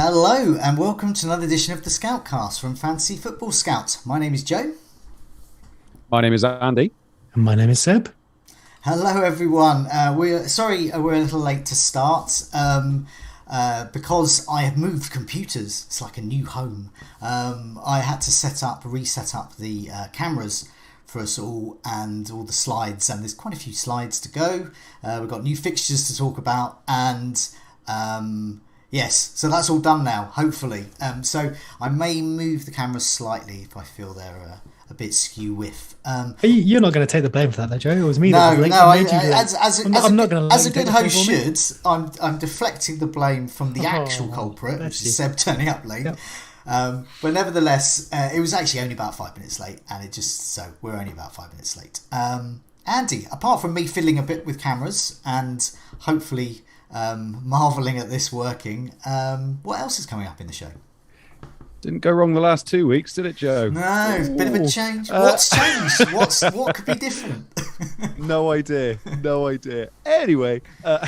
Hello and welcome to another edition of the Scoutcast from Fantasy Football Scout. My name is Joe. My name is Andy. And my name is Seb. Hello everyone. We're sorry we're a little late to start because I have moved computers. It's like a new home. I had to reset up the cameras for us all and all the slides, and there's quite a few slides to go. We've got new fixtures to talk about, and yes, so that's all done now, hopefully. So I may move the cameras slightly if I feel they're a bit skew with. You're not going to take the blame for that, though, Joe. It was me. No, no. As a good host should, I'm deflecting the blame from the actual culprit, which is Seb turning up late. Yep. But nevertheless, it was actually only about 5 minutes late, and so we're only about 5 minutes late. Andy, apart from me fiddling a bit with cameras and hopefully marvelling at this working, what else is coming up in the show? Didn't go wrong the last 2 weeks, did it, Joe? No, bit of a change. What's changed? What could be different? No idea. Anyway, we're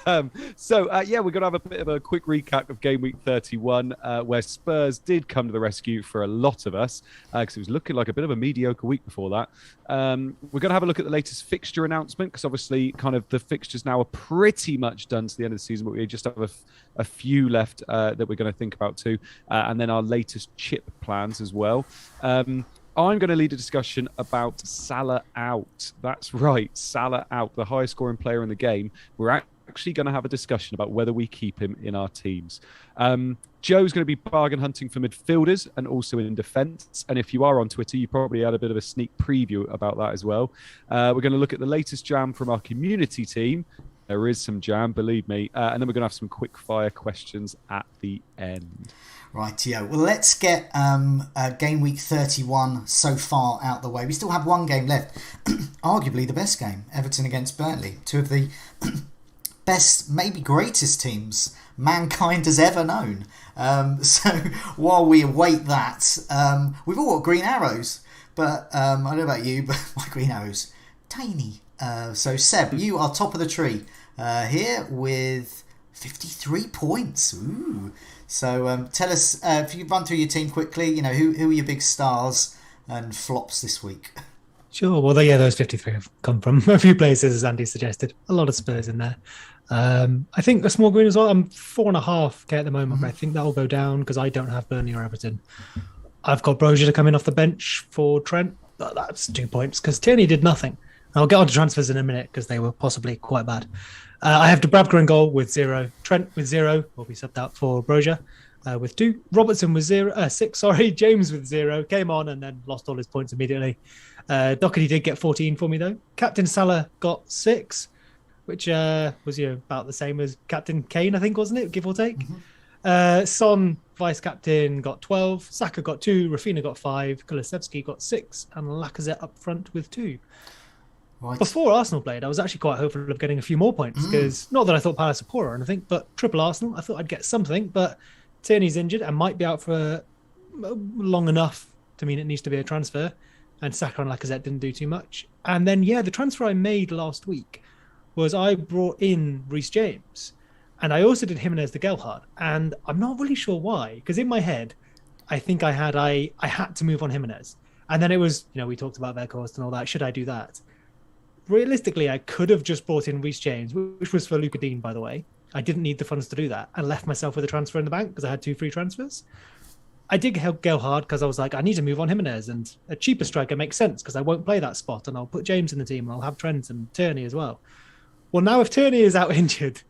going to have a bit of a quick recap of Gameweek 31, where Spurs did come to the rescue for a lot of us, because it was looking like a bit of a mediocre week before that. We're going to have a look at the latest fixture announcement, because obviously kind of the fixtures now are pretty much done to the end of the season, but we just have a few left that we're going to think about too, and then our latest chip plans as well. I'm going to lead a discussion about Salah out. That's right, Salah out, the highest scoring player in the game. We're actually going to have a discussion about whether we keep him in our teams. Joe's going to be bargain hunting for midfielders and also in defence. And if you are on Twitter, you probably had a bit of a sneak preview about that as well. We're going to look at the latest jam from our community team. There is some jam, believe me. And then we're going to have some quick fire questions at the end. Rightio. Well, let's get game week 31 so far out the way. We still have one game left. Arguably the best game, Everton against Burnley. Two of the best, maybe greatest teams mankind has ever known. So while we await that, we've all got green arrows. But I don't know about you, but my green arrows, tiny. So Seb, you are top of the tree here with 53 points. Ooh. So tell us, if you run through your team quickly, who are your big stars and flops this week? Sure. Well, those 53 have come from a few places, as Andy suggested. A lot of Spurs in there. I think a small green as well. I'm 4.5k at the moment, but I think that will go down because I don't have Burnley or Everton. I've got Brozier to come in off the bench for Trent. But that's 2 points because Tierney did nothing. I'll get on to transfers in a minute because they were possibly quite bad. I have Dubravka in goal with 0. Trent with 0 will be subbed out for Brozier with 2. Robertson with 6. James with 0. Came on and then lost all his points immediately. Doherty did get 14 for me though. Captain Salah got 6, which was about the same as Captain Kane, I think, wasn't it? Give or take. Mm-hmm. Son, vice captain, got 12. Saka got 2. Rafinha got 5. Kulusevski got 6, and Lacazette up front with 2. Right. Before Arsenal played, I was actually quite hopeful of getting a few more points because not that I thought Palace were poor or anything, but triple Arsenal, I thought I'd get something. But Tierney's injured and might be out for long enough to mean it needs to be a transfer. And Saka and Lacazette didn't do too much. And then, the transfer I made last week was I brought in Reece James. And I also did Jimenez to Gelhardt. And I'm not really sure why, because in my head, I think I had to move on Jimenez. And then it was, we talked about Weghorst and all that. Should I do that? Realistically, I could have just brought in Reece James, which was for Luca Dean, by the way. I didn't need the funds to do that and left myself with a transfer in the bank because I had 2 free transfers. I did help Gelhardt because I was like, I need to move on Jimenez, and a cheaper striker makes sense because I won't play that spot and I'll put James in the team and I'll have Trent and Tierney as well. Well, now if Tierney is out injured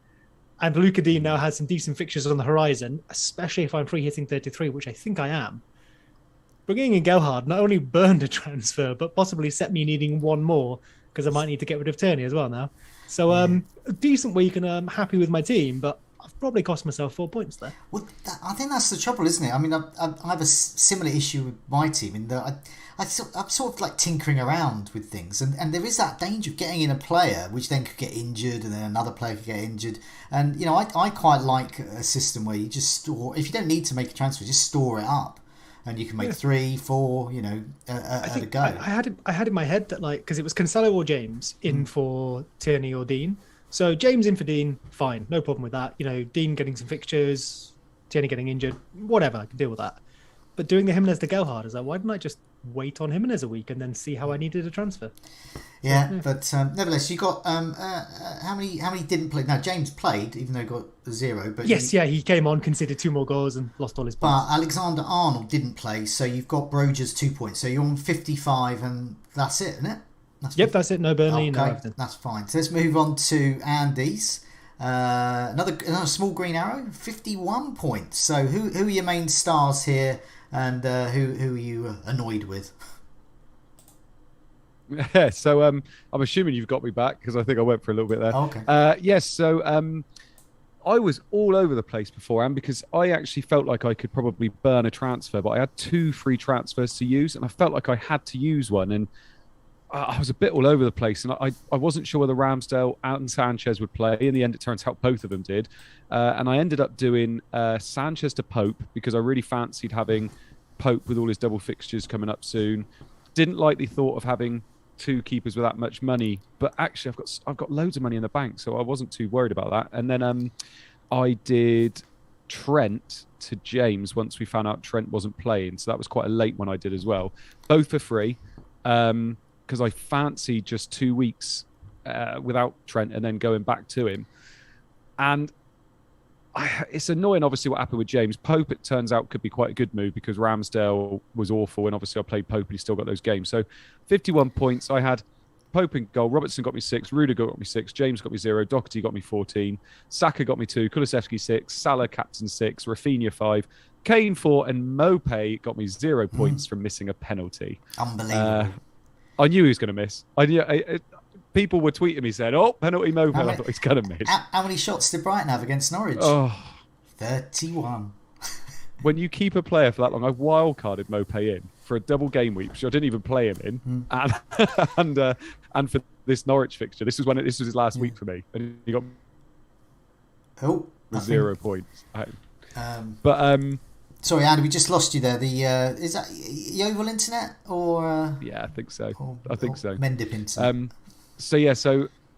and Luca Dean now has some decent fixtures on the horizon, especially if I'm free hitting 33, which I think I am, bringing in Gelhardt not only burned a transfer, but possibly set me needing one more because I might need to get rid of Tierney as well now. So a decent week, and I'm happy with my team, but I've probably cost myself 4 points there. Well, I think that's the trouble, isn't it? I mean, I have a similar issue with my team in that I'm sort of like tinkering around with things, and there is that danger of getting in a player which then could get injured, and then another player could get injured. And I quite like a system where you just store, if you don't need to make a transfer, just store it up. And you can make 3, 4, at a go. I had in my head that because it was Cancelo or James in for Tierney or Dean. So James in for Dean, fine, no problem with that. Dean getting some fixtures, Jenny getting injured, whatever, I can deal with that. But doing the Jimenez to Gelhardt, is like, why didn't I just wait on Jimenez a week and then see how I needed a transfer? Yeah, but nevertheless, you got how many didn't play? Now James played, even though he got 0. But he came on, conceded 2 more goals, and lost all his points. But Alexander Arnold didn't play, so you've got Broger's 2 points. So you're on 55, and that's it, isn't it? That's it. No Burnley, no everything. That's fine. So let's move on to Andy's. Another small green arrow, 51 points. So who are your main stars here, and who are you annoyed with? Yeah, so I'm assuming you've got me back because I think I went for a little bit there. Okay. Yes, so I was all over the place beforehand because I actually felt like I could probably burn a transfer, but I had 2 free transfers to use, and I felt like I had to use one, and I was a bit all over the place, and I wasn't sure whether Ramsdale and Sanchez would play. In the end, it turns out both of them did, and I ended up doing Sanchez to Pope because I really fancied having Pope with all his double fixtures coming up soon. Didn't like the thought of having 2 keepers with that much money, but actually I've got loads of money in the bank, so I wasn't too worried about that. And then I did Trent to James once we found out Trent wasn't playing, so that was quite a late one I did as well, both for free, because I fancied just 2 weeks without Trent and then going back to him. And it's annoying, obviously, what happened with James. Pope, it turns out, could be quite a good move because Ramsdale was awful, and obviously I played Pope and he still got those games. So 51 points. I had Pope in goal. Robertson got me 6. Rudiger got me 6. James got me 0. Doherty got me 14. Saka got me 2. Kulusevski 6. Salah, captain 6. Rafinha 5. Kane 4. And Mopé got me 0 points from missing a penalty. Unbelievable. I knew he was going to miss. People were tweeting me saying, "Oh, penalty Mopé." I thought he's going to miss. How many shots did Brighton have against Norwich? 31. When you keep a player for that long, I wildcarded Mopé in for a double game week, which I didn't even play him in, and for this Norwich fixture. This was his last week for me, and he got 0 points. Sorry, Andy, we just lost you there. Is that Yeovil internet or? Yeah, I think so. I think so. Mendip internet. So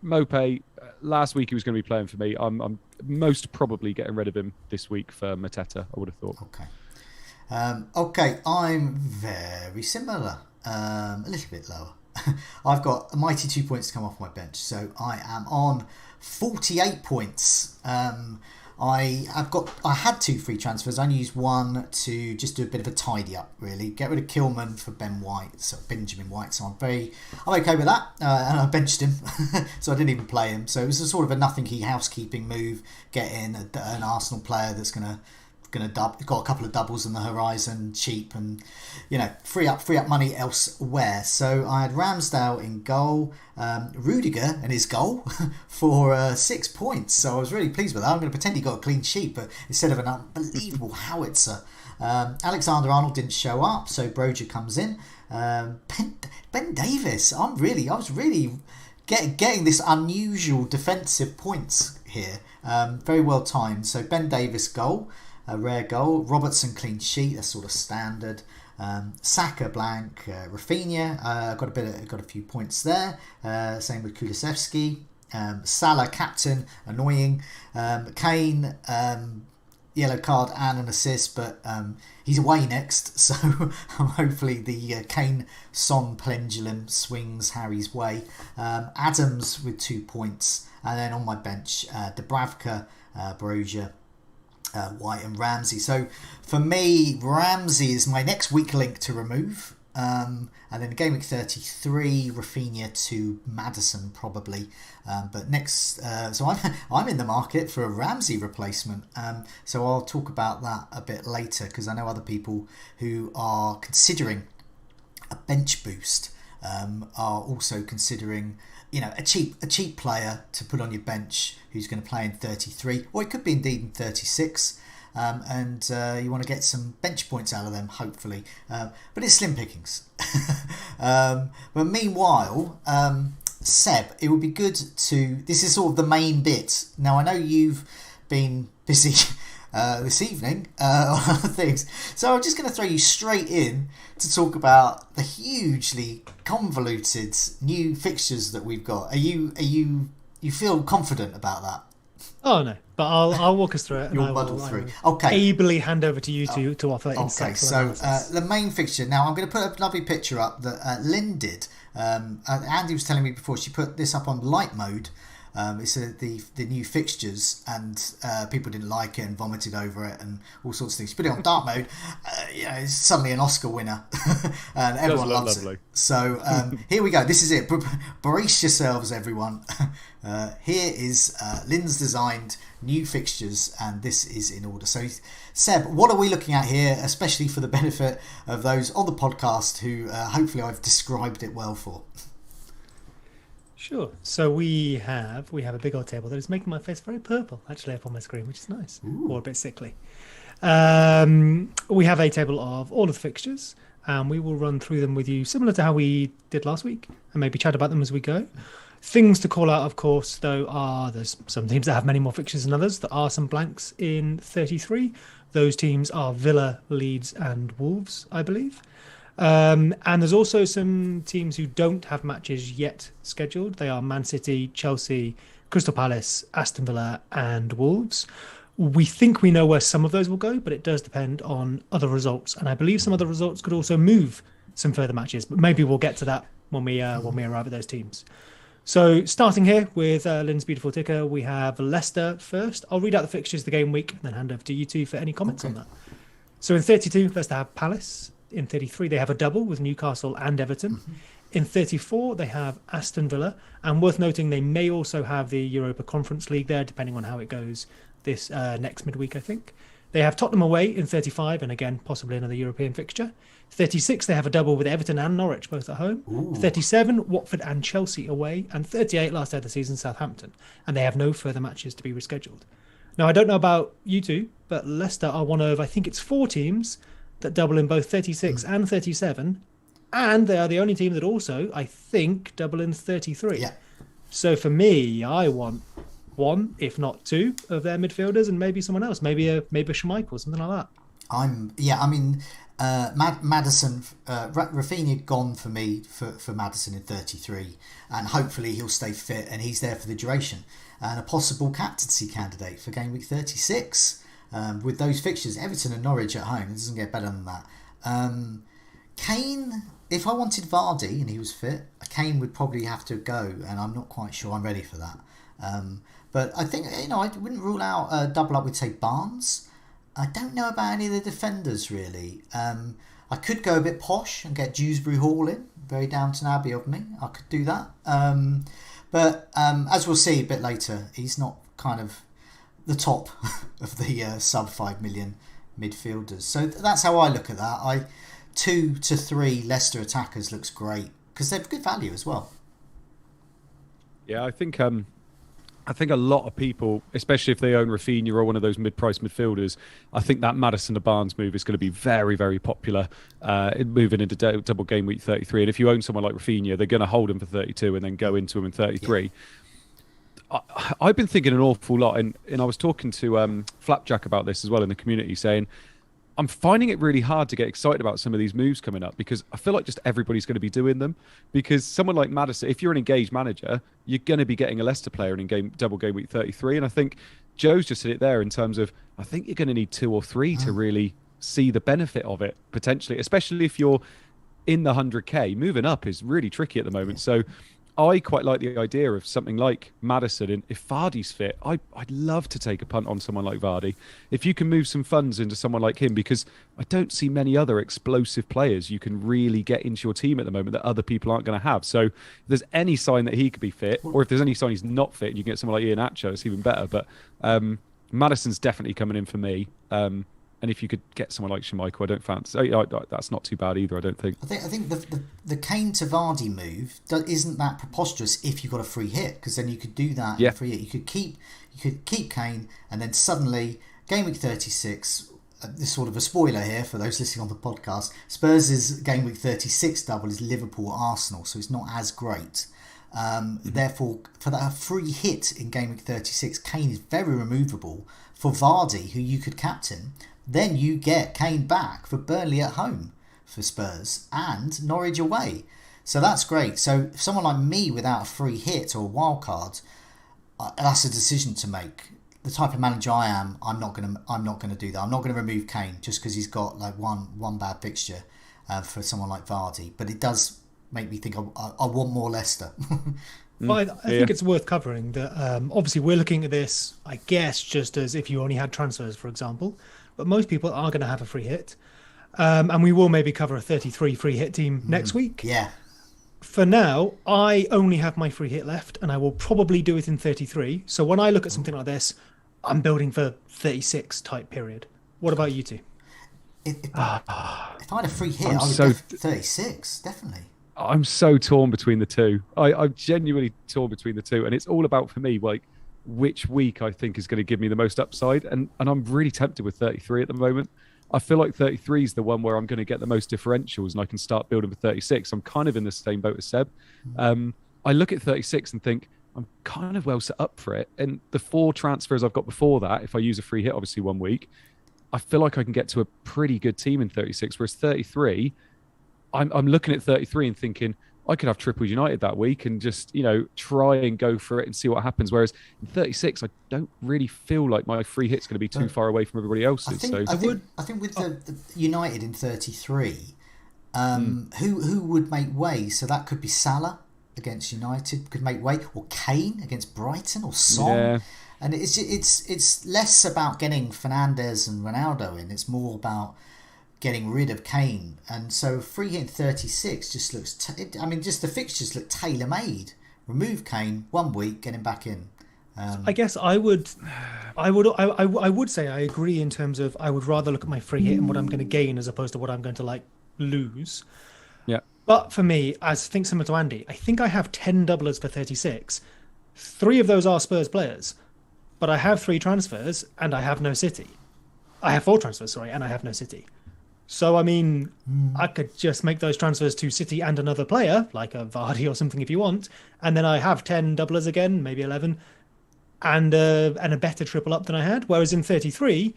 Mopé, last week he was going to be playing for me. I'm most probably getting rid of him this week for Mateta, I would have thought. Okay, I'm very similar, a little bit lower. I've got a mighty 2 points to come off my bench, so I am on 48 points. I had 2 free transfers. I only used 1 to just do a bit of a tidy up, really. Get rid of Kilman for Benjamin White. So I'm okay with that. And I benched him, so I didn't even play him. So it was a sort of a nothing housekeeping move. Get in an Arsenal player that's gonna got a couple of doubles on the horizon, cheap, and free up money elsewhere. So I had Ramsdale in goal, Rudiger in his goal for 6 points. So I was really pleased with that. I'm going to pretend he got a clean sheet, but instead of an unbelievable howitzer. Alexander Arnold didn't show up, so Broger comes in. Ben Davis, I was really getting this unusual defensive points here. Very well timed. So Ben Davis goal. A rare goal. Robertson clean sheet, that's sort of standard. Saka blank. Rafinha got a few points there. Same with Kulusevski. Salah captain, annoying. Kane yellow card and an assist, but he's away next, so hopefully the Kane Son pendulum swings Harry's way. Adams with 2 points, and then on my bench Dubravka, Brozier, White and Ramsey. So for me, Ramsey is my next weak link to remove, and then Gameweek 33, Rafinha to Maddison probably. But next, so I'm in the market for a Ramsey replacement. So I'll talk about that a bit later because I know other people who are considering a bench boost are also considering a cheap player to put on your bench who's going to play in 33, or it could be indeed in 36, and you want to get some bench points out of them, hopefully. But it's slim pickings. But meanwhile, Seb, it would be good to... This is sort of the main bit. Now, I know you've been busy this evening on other things, so I'm just going to throw you straight in to talk about the hugely convoluted new fixtures that we've got. You feel confident about that? Oh no, but I'll walk us through it, and You'll I muddle will, through. Okay. ably hand over to you to offer Okay, insightful so analysis. the main fixture. Now I'm going to put a lovely picture up that Lynn did. Andy was telling me before she put this up on light mode. It's the new fixtures, and people didn't like it and vomited over it and all sorts of things. She put it on dark mode. It's suddenly an Oscar winner, and everyone loves it. So here we go. This is it. Brace yourselves, everyone. Here is Lynn's designed new fixtures, and this is in order. So, Seb, what are we looking at here, especially for the benefit of those on the podcast who hopefully I've described it well for? Sure. So we have a big old table that is making my face very purple, actually, up on my screen, which is nice. Ooh. Or a bit sickly. We have a table of all of the fixtures, and we will run through them with you, similar to how we did last week, and maybe chat about them as we go. Things to call out, of course, though, are there's some teams that have many more fixtures than others. There are some blanks in 33. Those teams are Villa, Leeds, and Wolves, I believe. And there's also some teams who don't have matches yet scheduled. They are Man City, Chelsea, Crystal Palace, Aston Villa, and Wolves. We think we know where some of those will go, but it does depend on other results. And I believe some other results could also move some further matches, but maybe we'll get to that when we arrive at those teams. So starting here with Lynn's beautiful ticker, we have Leicester first. I'll read out the fixtures the game week and then hand over to you two for any comments on that. So in 32, Leicester have Palace. In 33, they have a double with Newcastle and Everton. Mm-hmm. In 34, they have Aston Villa. And worth noting, they may also have the Europa Conference League there, depending on how it goes this next midweek, I think. They have Tottenham away in 35, and again, possibly another European fixture. 36, they have a double with Everton and Norwich, both at home. Ooh. 37, Watford and Chelsea away. And 38, last day of the season, Southampton. And they have no further matches to be rescheduled. Now, I don't know about you two, but Leicester are one of, I think it's 4 teams that double in both 36 and 37. And they are the only team that also, I think, double in 33. Yeah. So for me, I want 1, if not 2, of their midfielders and maybe someone else, maybe a Schmeichel, something like that. Maddison, Rafinha gone for me for Maddison in 33, and hopefully he'll stay fit and he's there for the duration, and a possible captaincy candidate for game week 36 with those fixtures, Everton and Norwich at home. It doesn't get better than that. Kane, if I wanted Vardy and he was fit, Kane would probably have to go, and I'm not quite sure I'm ready for that. But I think, I wouldn't rule out a double up with, say, Barnes. I don't know about any of the defenders, really. I could go a bit posh and get Dewsbury Hall in. Very Downton Abbey of me. I could do that. But as we'll see a bit later, he's not kind of the top of the sub 5 million midfielders. So that's how I look at that. 2 to 3 Leicester attackers looks great because they've good value as well. Yeah, I think a lot of people, especially if they own Rafinha or one of those mid-price midfielders, I think that Maddison to Barnes move is going to be very, very popular moving into double game week 33. And if you own someone like Rafinha, they're going to hold him for 32 and then go into him in 33. Yeah. I've been thinking an awful lot, and I was talking to Flapjack about this as well in the community, saying I'm finding it really hard to get excited about some of these moves coming up because I feel like just everybody's going to be doing them. Because someone like Maddison, if you're an engaged manager, you're going to be getting a Leicester player in double game week 33. And I think Joe's just hit it there in terms of I think you're going to need 2 or 3 to really see the benefit of it potentially, especially if you're in the 100k. Moving up is really tricky at the moment. So I quite like the idea of something like Maddison, and if Vardy's fit, I'd love to take a punt on someone like Vardy. If you can move some funds into someone like him, because I don't see many other explosive players you can really get into your team at the moment that other people aren't going to have. So if there's any sign that he could be fit, or if there's any sign he's not fit, you can get someone like Ian Acho, it's even better. But Maddison's definitely coming in for me. And if you could get someone like Schmeichel, I don't fancy. That's not too bad either, I don't think. I think the Kane to Vardy move isn't that preposterous if you got a free hit, because then you could do that. Yeah. Free hit. You could keep Kane, and then suddenly game week 36. This sort of a spoiler here for those listening on the podcast. Spurs' game week 36 double is Liverpool Arsenal, so it's not as great. Therefore, for that free hit in game week 36, Kane is very removable. For Vardy, who you could captain, then you get Kane back for Burnley at home for Spurs and Norwich away. So that's great. So if someone like me without a free hit or a wild card, that's a decision to make. the type of manager I am, I'm not gonna do that. I'm not gonna remove Kane just because he's got like one bad fixture for someone like Vardy. But it does make me think I want more Leicester. Well, I think it's worth covering that obviously we're looking at this, I guess, just as if you only had transfers, for example. But most people are going to have a free hit. And we will maybe cover a 33 free hit team next week. Yeah. For now, I only have my free hit left, and I will probably do it in 33. So when I look at something like this, I'm building for 36 type period. What about you two? If I had a free hit, I would go 36, definitely. I'm so torn between the two. I'm genuinely torn between the two, and it's all about, for me, like which week I think is going to give me the most upside, and I'm really tempted with 33 at the moment. I feel like 33 is the one where I'm going to get the most differentials, and I can start building for 36. I'm kind of in the same boat as Seb. I look at 36 and think I'm kind of well set up for it, and the 4 transfers I've got before that, if I use a free hit, obviously 1 week, I feel like I can get to a pretty good team in 36, whereas 33, I'm looking at 33 and thinking I could have triple United that week and just, try and go for it and see what happens. Whereas in 36, I don't really feel like my free hit's going to be too far away from everybody else's. I think with the United in 33, who would make way? So that could be Salah against United, could make way, or Kane against Brighton, or Son. Yeah. And it's less about getting Fernandes and Ronaldo in. It's more about getting rid of Kane. And so free hit 36 just looks just the fixtures look tailor-made. Remove Kane 1 week, get him back in. I guess I would say I agree in terms of I would rather look at my free hit and what I'm going to gain as opposed to what I'm going to lose. Yeah. But for me, as I think similar to Andy, I think I have 10 doublers for 36. 3 of those are Spurs players, but I have 3 transfers and I have no City. I have 4 transfers, sorry, and I have no City. So, I could just make those transfers to City and another player, like a Vardy or something if you want, and then I have 10 doublers again, maybe 11, and a better triple up than I had. Whereas in 33,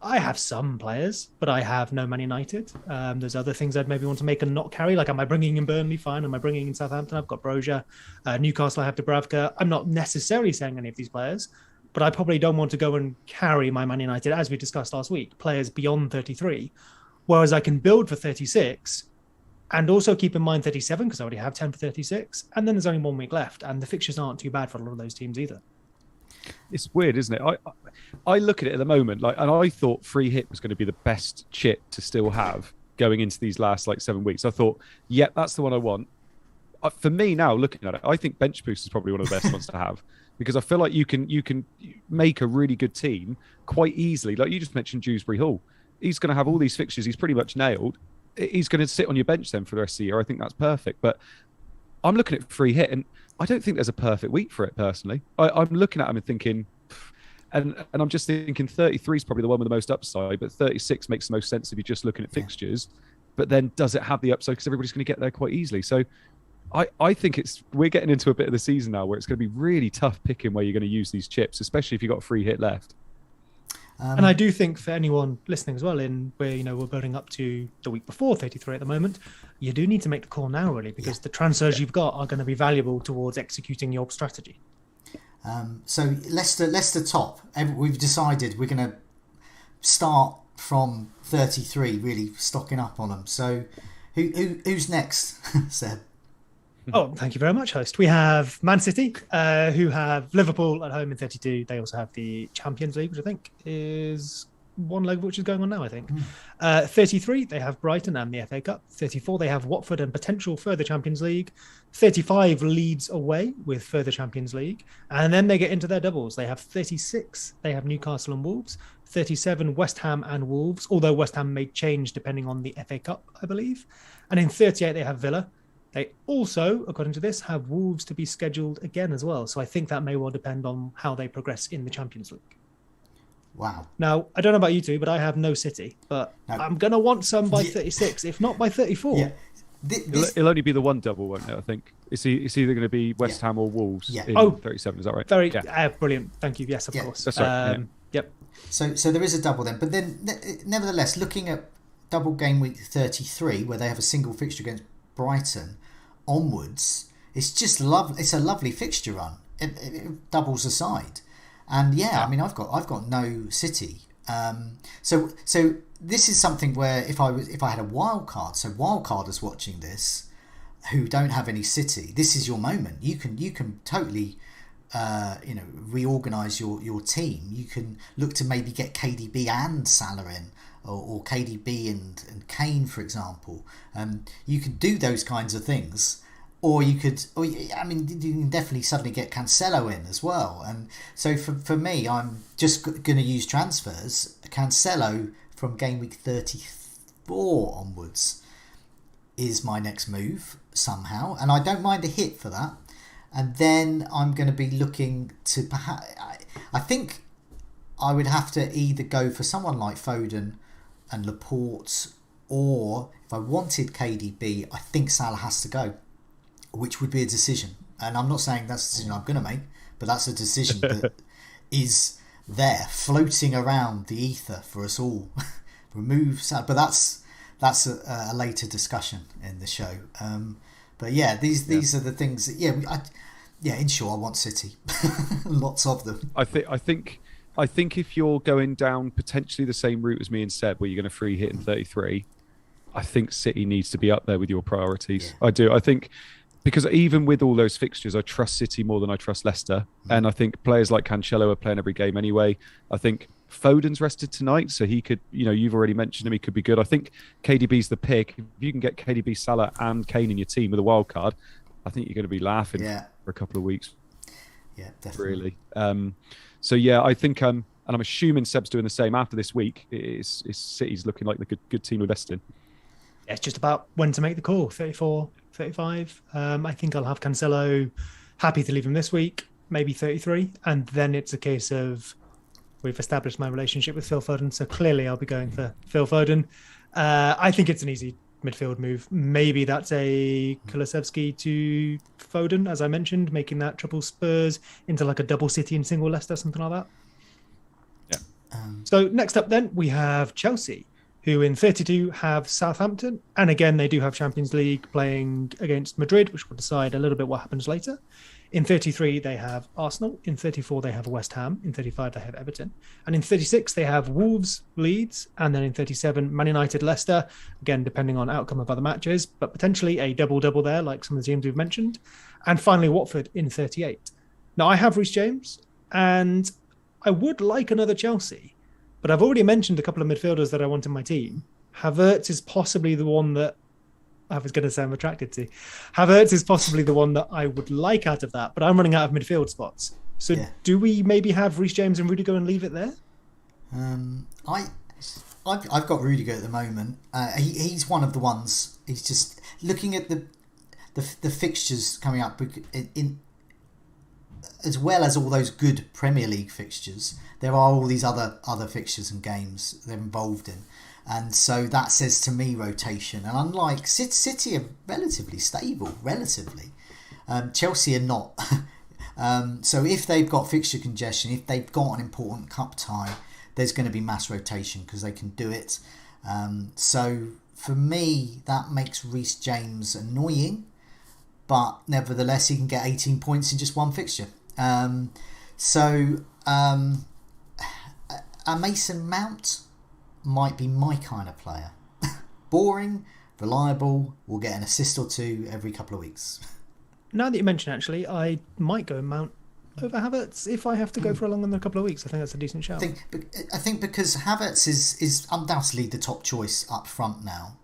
I have some players, but I have no Man United. There's other things I'd maybe want to make and not carry. Like, am I bringing in Burnley? Fine. Am I bringing in Southampton? I've got Broja. Newcastle, I have Dubravka. I'm not necessarily saying any of these players, but I probably don't want to go and carry my Man United, as we discussed last week, players beyond 33. Whereas I can build for 36 and also keep in mind 37 because I already have 10 for 36. And then there's only 1 week left and the fixtures aren't too bad for a lot of those teams either. It's weird, isn't it? I look at it at the moment, and I thought free hit was going to be the best chip to still have going into these last 7 weeks. I thought, that's the one I want. For me now, looking at it, I think bench boost is probably one of the best ones to have because I feel like you can make a really good team quite easily. Like you just mentioned Dewsbury Hall. He's going to have all these fixtures. He's pretty much nailed. He's going to sit on your bench then for the rest of the year. I think that's perfect. But I'm looking at free hit, and I don't think there's a perfect week for it personally. I'm looking at him and thinking, and I'm just thinking 33 is probably the one with the most upside, but 36 makes the most sense if you're just looking at fixtures. But then does it have the upside? Because everybody's going to get there quite easily. So I think we're getting into a bit of the season now where it's going to be really tough picking where you're going to use these chips, especially if you've got a free hit left. And I do think for anyone listening as well, in where we're building up to the week before 33 at the moment, you do need to make the call now, really, because the transfers you've got are going to be valuable towards executing your strategy. So Leicester top. We've decided we're going to start from 33, really stocking up on them. So who's next, Seb? Oh, thank you very much, host. We have Man City, who have Liverpool at home in 32. They also have the Champions League, which I think is one leg of which is going on now, I think. 33, they have Brighton and the FA Cup. 34, they have Watford and potential further Champions League. 35, Leeds away with further Champions League. And then they get into their doubles. They have 36, they have Newcastle and Wolves. 37, West Ham and Wolves, although West Ham may change depending on the FA Cup, I believe. And in 38, they have Villa. They also, according to this, have Wolves to be scheduled again as well. So I think that may well depend on how they progress in the Champions League. Wow. Now, I don't know about you two, but I have no City. But I'm going to want some by 36, if not by 34. Yeah. It'll only be the one double, won't it, I think? It's either going to be West Ham or Wolves in 37, is that right? Brilliant. Thank you. Yes, of course. That's right. Yep. So there is a double then. But then, nevertheless, looking at double game week 33, where they have a single fixture against Brighton onwards, it's just it's a lovely fixture run, it doubles aside. And I mean, I've got no City. So this is something where if I had a wild card, so wild carders watching this who don't have any City, this is your moment. You can totally reorganize your team. You can look to maybe get KDB and Salah in, or KDB and Kane, for example. You could do those kinds of things. Or you can definitely suddenly get Cancelo in as well. And so for me, I'm just going to use transfers. Cancelo from game week 34 onwards is my next move somehow. And I don't mind a hit for that. And then I'm going to be looking to perhaps... I think I would have to either go for someone like Foden and Laporte, or if I wanted KDB, I think Salah has to go, which would be a decision. And I'm not saying that's a decision I'm going to make, but that's a decision that is there, floating around the ether for us all. Remove Salah. But that's a later discussion in the show. But these are the things that, in short, I want City. Lots of them. I think if you're going down potentially the same route as me and Seb, where you're going to free hit in 33, I think City needs to be up there with your priorities. Yeah. I do. I think... Because even with all those fixtures, I trust City more than I trust Leicester. And I think players like Cancelo are playing every game anyway. I think Foden's rested tonight, so he could, you've already mentioned him, he could be good. I think KDB's the pick. If you can get KDB, Salah and Kane in your team with a wild card, I think you're going to be laughing for a couple of weeks. Yeah, definitely. Really. I think, and I'm assuming Seb's doing the same after this week, is City's looking like the good team to invest in. Yeah, it's just about when to make the call. 34, 35. I think I'll have Cancelo. Happy to leave him this week, maybe 33. And then it's a case of we've established my relationship with Phil Foden. So clearly I'll be going for Phil Foden. I think it's an easy midfield move. Maybe that's a Kulusevski to Foden, as I mentioned, making that triple Spurs into like a double City and single Leicester, something like that. Yeah. So next up then, we have Chelsea, who in 32 have Southampton. And again, they do have Champions League playing against Madrid, which will decide a little bit what happens later. In 33, they have Arsenal. In 34, they have West Ham. In 35, they have Everton. And in 36, they have Wolves, Leeds. And then in 37, Man United, Leicester. Again, depending on outcome of other matches, but potentially a double-double there, like some of the teams we've mentioned. And finally, Watford in 38. Now, I have Reece James, and I would like another Chelsea. But I've already mentioned a couple of midfielders that I want in my team. Havertz is possibly the one that I was going to say I'm attracted to. Havertz is possibly the one that I would like out of that, but I'm running out of midfield spots. So do we maybe have Reece James and Rudiger and leave it there? I've got Rudiger at the moment. He's one of the ones. He's just looking at the fixtures coming up in as well as all those good Premier League fixtures. There are all these other fixtures and games they're involved in. And so that says to me rotation. And unlike City are relatively stable, Chelsea are not. So if they've got fixture congestion, if they've got an important cup tie, there's going to be mass rotation because they can do it. So for me, that makes Reece James annoying. But nevertheless, he can get 18 points in just one fixture. A Mason Mount might be my kind of player. Boring, reliable, will get an assist or two every couple of weeks. Now that you mention, actually, I might go Mount over Havertz if I have to go for a longer than a couple of weeks. I think that's a decent shout. I think because Havertz is undoubtedly the top choice up front now.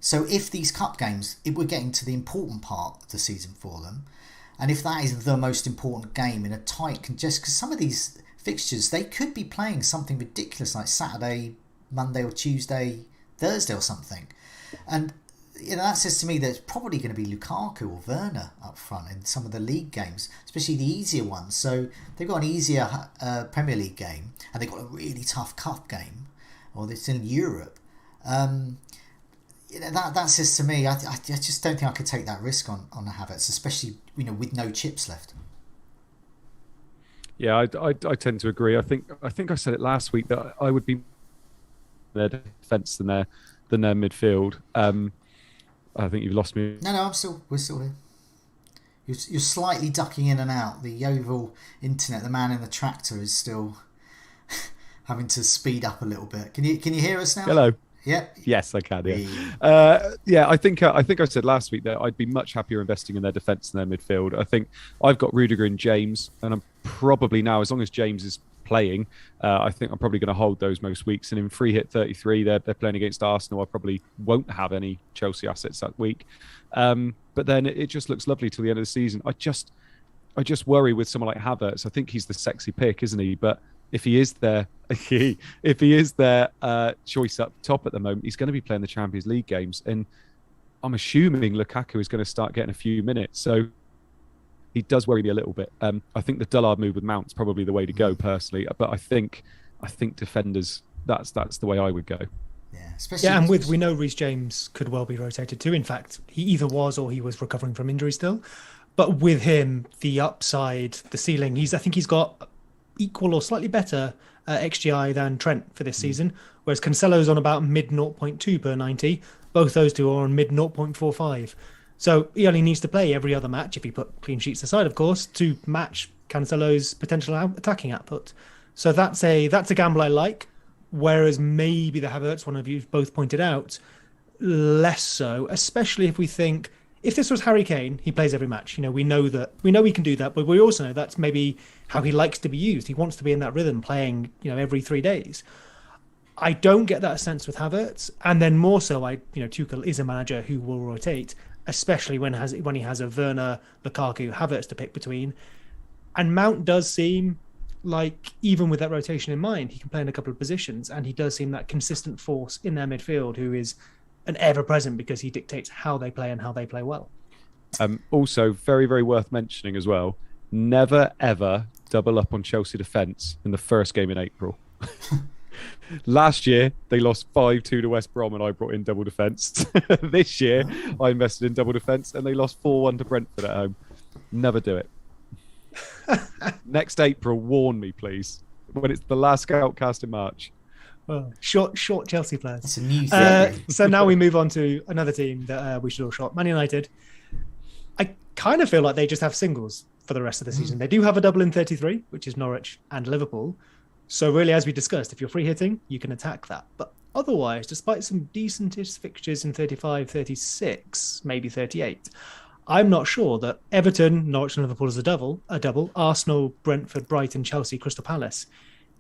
So if these cup games, if we're getting to the important part of the season for them, and if that is the most important game in a tight congestion, because some of these fixtures, they could be playing something ridiculous like Saturday, Monday or Tuesday, Thursday or something. And that says to me that it's probably going to be Lukaku or Werner up front in some of the league games, especially the easier ones. So they've got an easier Premier League game and they've got a really tough cup game, or they're still in Europe. That says to me, I just don't think I could take that risk on the Havertz, especially with no chips left. Yeah, I tend to agree. I think I said it last week that I would be their defence than their midfield. I think you've lost me. No, we're still here. You're slightly ducking in and out. The Yeovil internet, the man in the tractor, is still having to speed up a little bit. Can you hear us now? Hello. Yeah. Yes, I can. Yeah. I think I said last week that I'd be much happier investing in their defence and their midfield. I think I've got Rudiger and James, and I'm probably now, as long as James is playing, I think I'm probably going to hold those most weeks. And in free hit 33, they're playing against Arsenal. I probably won't have any Chelsea assets that week. But then it just looks lovely till the end of the season. I just worry with someone like Havertz. I think he's the sexy pick, isn't he? But if he is their choice up top at the moment, he's going to be playing the Champions League games, and I'm assuming Lukaku is going to start getting a few minutes. So he does worry me a little bit. I think the Dullard move with Mount's probably the way to go personally, but I think defenders, that's the way I would go. Yeah, and we know Reece James could well be rotated too. In fact, he either was or he was recovering from injury still. But with him, the upside, the ceiling, I think he's got equal or slightly better XGI than Trent for this season, whereas Cancelo's on about mid 0.2 per 90. Both those two are on mid 0.45. So he only needs to play every other match, if he put clean sheets aside, of course, to match Cancelo's potential attacking output. So that's a gamble I like. Whereas maybe the Havertz one of you both pointed out, less so, especially if we think, if this was Harry Kane, he plays every match. We know he can do that, but we also know that's maybe how he likes to be used. He wants to be in that rhythm, playing, every 3 days. I don't get that sense with Havertz, and then more so, Tuchel is a manager who will rotate, especially when he has a Werner, Lukaku, Havertz to pick between, and Mount does seem like, even with that rotation in mind, he can play in a couple of positions, and he does seem that consistent force in their midfield who is an ever-present because he dictates how they play and how they play well. Also, very, very worth mentioning as well, never, ever double up on Chelsea defence in the first game in April. Last year, they lost 5-2 to West Brom and I brought in double defence. This year, I invested in double defence and they lost 4-1 to Brentford at home. Never do it. Next April, warn me, please, when it's the last Scoutcast in March. Well, short Chelsea players. It's a new thing. So now we move on to another team that we should all short. Man United. I kind of feel like they just have singles for the rest of the season. They do have a double in 33, which is Norwich and Liverpool. So really, as we discussed, if you're free hitting, you can attack that. But otherwise, despite some decentish fixtures in 35, 36, maybe 38, I'm not sure that Everton, Norwich and Liverpool is a double, Arsenal, Brentford, Brighton, Chelsea, Crystal Palace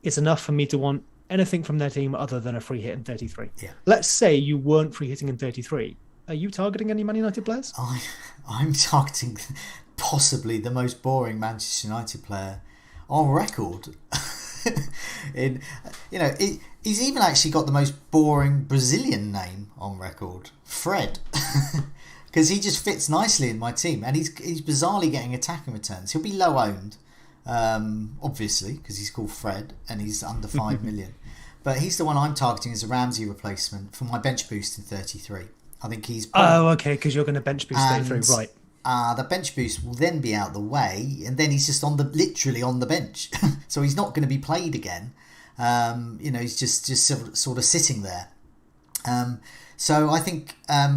is enough for me to want anything from their team other than a free hit in 33. Yeah. Let's say you weren't free hitting in 33. Are you targeting any Man United players? I'm targeting possibly the most boring Manchester United player on record. He's even actually got the most boring Brazilian name on record, Fred. Because he just fits nicely in my team, and he's bizarrely getting attacking returns. He'll be low owned, obviously, because he's called Fred and he's under 5 million. But he's the one I'm targeting as a Ramsey replacement for my bench boost in 33. I think he's... Oh, okay, because you're going to bench boost 33, right. The bench boost will then be out the way, and then he's just literally on the bench. So he's not going to be played again. He's just sort of sitting there. So I think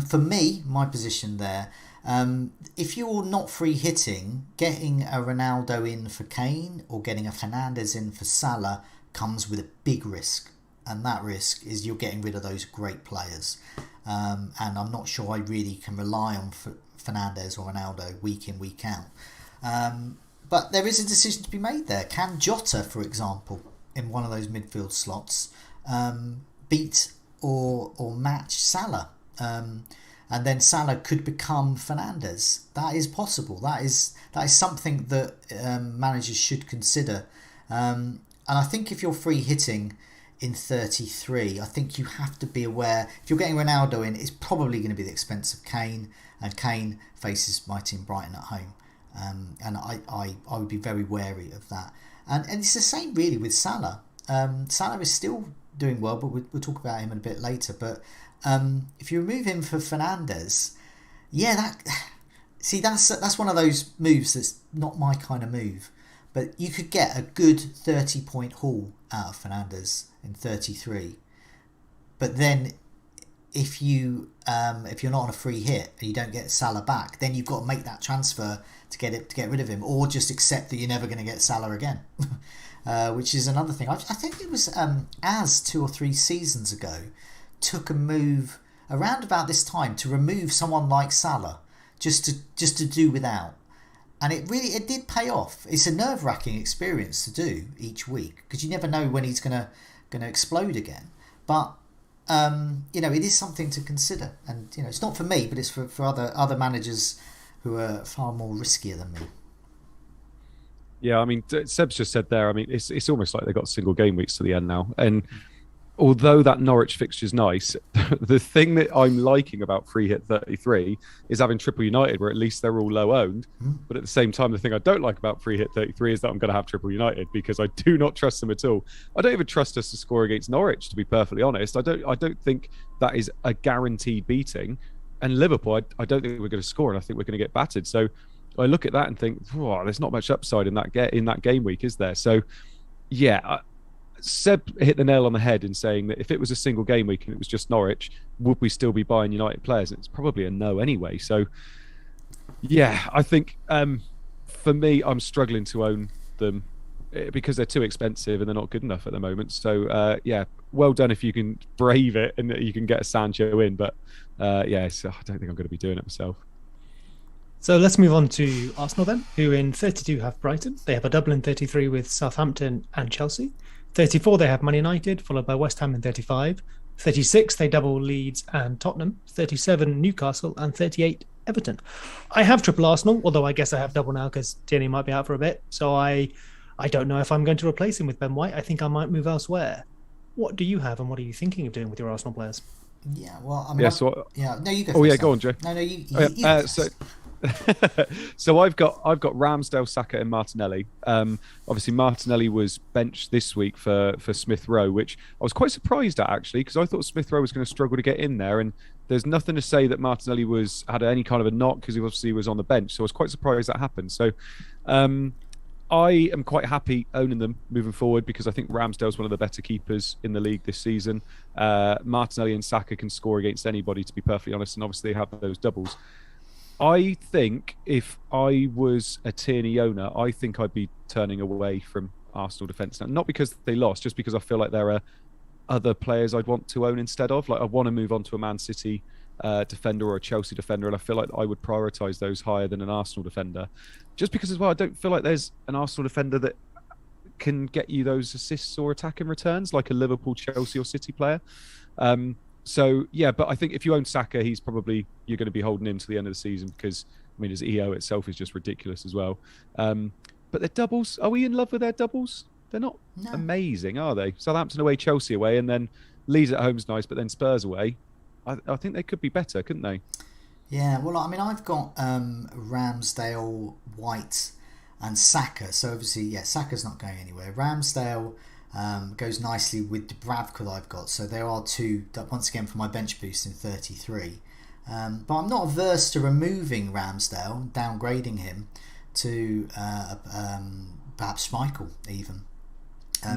for me, my position there, if you're not free hitting, getting a Ronaldo in for Kane or getting a Fernandes in for Salah comes with a big risk. And that risk is you're getting rid of those great players. And I'm not sure I really can rely on Fernandes or Ronaldo week in, week out. But there is a decision to be made there. Can Jota, for example, in one of those midfield slots, beat or match Salah? And then Salah could become Fernandes. That is possible. That is something that managers should consider. And I think if you're free hitting in 33, I think you have to be aware, if you're getting Ronaldo in, it's probably going to be the expense of Kane, and Kane faces my team Brighton at home. And I would be very wary of that. And it's the same really with Salah. Salah is still doing well, but we'll talk about him in a bit later. But if you remove him for Fernandes, that's one of those moves that's not my kind of move. But you could get a good 30-point haul out of Fernandes in 33. But then if you're not on a free hit and you don't get Salah back, then you've got to make that transfer to get rid of him, or just accept that you're never going to get Salah again, which is another thing. I think it was as 2 or 3 seasons ago took a move around about this time to remove someone like Salah just to do without. And it did pay off. It's a nerve-wracking experience to do each week because you never know when he's gonna explode again. But it is something to consider. And it's not for me, but it's for other managers who are far more riskier than me. Yeah, I mean, Seb's just said there. I mean, it's almost like they got single game weeks to the end now, and although that Norwich fixture is nice, the thing that I'm liking about Free Hit 33 is having Triple United, where at least they're all low owned. But at the same time, the thing I don't like about Free Hit 33 is that I'm going to have Triple United because I do not trust them at all. I don't even trust us to score against Norwich, to be perfectly honest. I don't think that is a guaranteed beating. And Liverpool, I don't think we're going to score, and I think we're going to get battered. So I look at that and think, there's not much upside in that game week, is there? So yeah. Seb hit the nail on the head in saying that if it was a single game week and it was just Norwich, would we still be buying United players? And it's probably a no anyway. So, yeah, I think for me, I'm struggling to own them because they're too expensive and they're not good enough at the moment. So, yeah, well done if you can brave it and you can get a Sancho in. But, yeah, so I don't think I'm going to be doing it myself. So let's move on to Arsenal then, who in 32 have Brighton. They have a double in 33 with Southampton and Chelsea. 34, they have Man United, followed by West Ham in 35. 36, they double Leeds and Tottenham. 37, Newcastle, and 38, Everton. I have triple Arsenal, although I guess I have double now because Tierney might be out for a bit. So I don't know if I'm going to replace him with Ben White. I think I might move elsewhere. What do you have, and what are you thinking of doing with your Arsenal players? Yeah, well, I mean, no, you go. Oh yeah, go on, Joe. No, you So I've got Ramsdale, Saka, and Martinelli. Obviously, Martinelli was benched this week for Smith Rowe, which I was quite surprised at actually, because I thought Smith Rowe was going to struggle to get in there. And there's nothing to say that Martinelli had any kind of a knock because he obviously was on the bench. So I was quite surprised that happened. So I am quite happy owning them moving forward because I think Ramsdale's one of the better keepers in the league this season. Martinelli and Saka can score against anybody, to be perfectly honest, and obviously they have those doubles. I think if I was a Tierney owner, I think I'd be turning away from Arsenal defence now. Not because they lost, just because I feel like there are other players I'd want to own instead of. Like I want to move on to a Man City defender or a Chelsea defender, and I feel like I would prioritise those higher than an Arsenal defender. Just because as well, I don't feel like there's an Arsenal defender that can get you those assists or attacking returns like a Liverpool, Chelsea or City player. So, yeah, but I think if you own Saka, you're going to be holding him to the end of the season because, I mean, his EO itself is just ridiculous as well. But their doubles, are we in love with their doubles? They're not amazing, are they? Southampton away, Chelsea away, and then Leeds at home's nice, but then Spurs away. I think they could be better, couldn't they? Yeah, well, I mean, I've got Ramsdale, White and Saka. So, obviously, yeah, Saka's not going anywhere. Ramsdale... goes nicely with Dubravka that I've got. So there are two, once again, for my bench boost in 33. But I'm not averse to removing Ramsdale, downgrading him to perhaps Schmeichel even,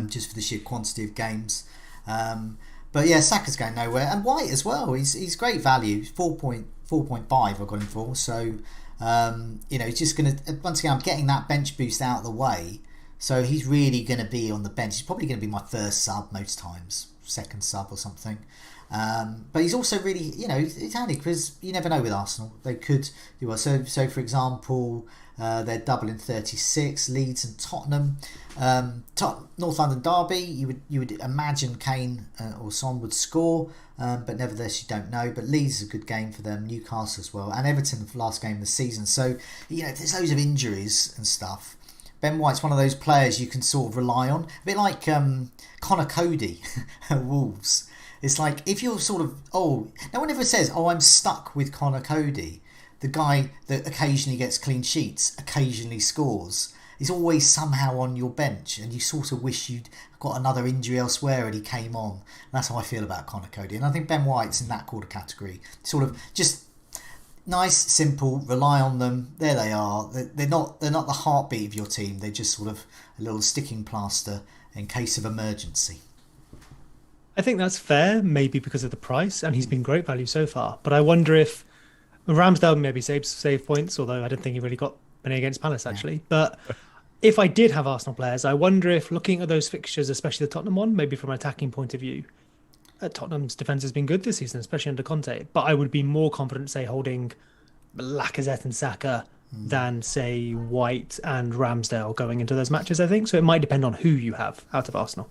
just for the sheer quantity of games. But yeah, Saka's going nowhere. And White as well. He's great value. 4.5 I've got him for. So, he's just going to... Once again, I'm getting that bench boost out of the way. So he's really going to be on the bench. He's probably going to be my first sub most times, second sub or something. But he's also really, it's handy because you never know with Arsenal. They could do well. So for example, they're double in 36, Leeds and Tottenham. North London derby, you would imagine Kane or Son would score, but nevertheless you don't know. But Leeds is a good game for them, Newcastle as well, and Everton the last game of the season. So, there's loads of injuries and stuff. Ben White's one of those players you can sort of rely on. A bit like Connor Cody at Wolves. It's like if you're sort of... no one ever says, I'm stuck with Connor Cody. The guy that occasionally gets clean sheets, occasionally scores. He's always somehow on your bench and you sort of wish you'd got another injury elsewhere and he came on. And that's how I feel about Connor Cody. And I think Ben White's in that quarter category. Sort of just... nice, simple, rely on them. There they are. They're not the heartbeat of your team. They're just sort of a little sticking plaster in case of emergency. I think that's fair, maybe because of the price, and he's been great value so far. But I wonder if Ramsdale maybe save points, although I don't think he really got many against Palace Yeah. actually. But if I did have Arsenal players, I wonder if looking at those fixtures, especially the Tottenham one, maybe from an attacking point of view, Tottenham's defense has been good this season, especially under Conte. But I would be more confident, say, holding Lacazette and Saka than, say, White and Ramsdale going into those matches, I think. So it might depend on who you have out of Arsenal.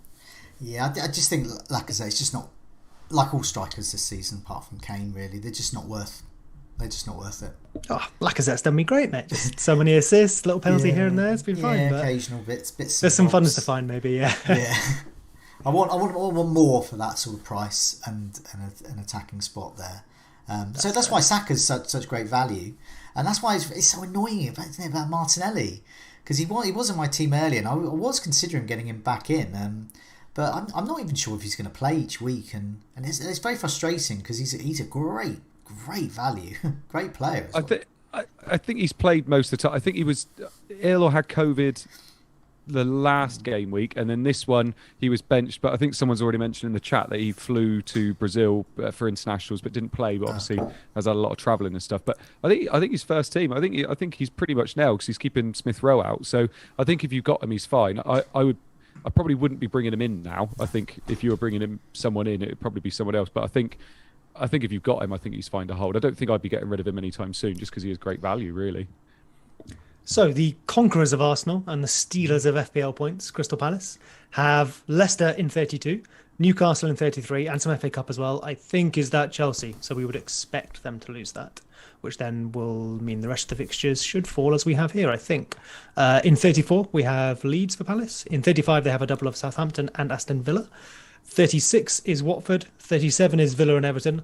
Yeah, I just think Lacazette's just not, like all strikers this season, apart from Kane. Really, they're just not worth. They're just not worth it. Oh, Lacazette's done me great, mate. Just so many assists, little penalty here and there. It's been fine. But occasional bits. there's some funness to find, maybe. Yeah. Yeah. I want more for that sort of price and an attacking spot there. So that's why Saka's such great value, and that's why it's so annoying about Martinelli, because he was on my team earlier, and I was considering getting him back in, but I'm not even sure if he's going to play each week, and it's very frustrating because he's a great value, great player. I think he's played most of the time. I think he was ill or had COVID the last game week, and then this one he was benched. But I think someone's already mentioned in the chat that he flew to Brazil for internationals, but didn't play. But obviously has had a lot of travelling and stuff. But I think he's first team. I think he's pretty much now because he's keeping Smith Rowe out. So I think if you've got him, he's fine. I probably wouldn't be bringing him in now. I think if you were bringing someone in, it would probably be someone else. But I think if you've got him, I think he's fine to hold. I don't think I'd be getting rid of him anytime soon, just because he is great value, really. So the conquerors of Arsenal and the stealers of FPL points, Crystal Palace, have Leicester in 32, Newcastle in 33, and some FA Cup as well. I think is that Chelsea. So we would expect them to lose that, which then will mean the rest of the fixtures should fall as we have here, I think. In 34, we have Leeds for Palace. In 35, they have a double of Southampton and Aston Villa. 36 is Watford. 37 is Villa and Everton.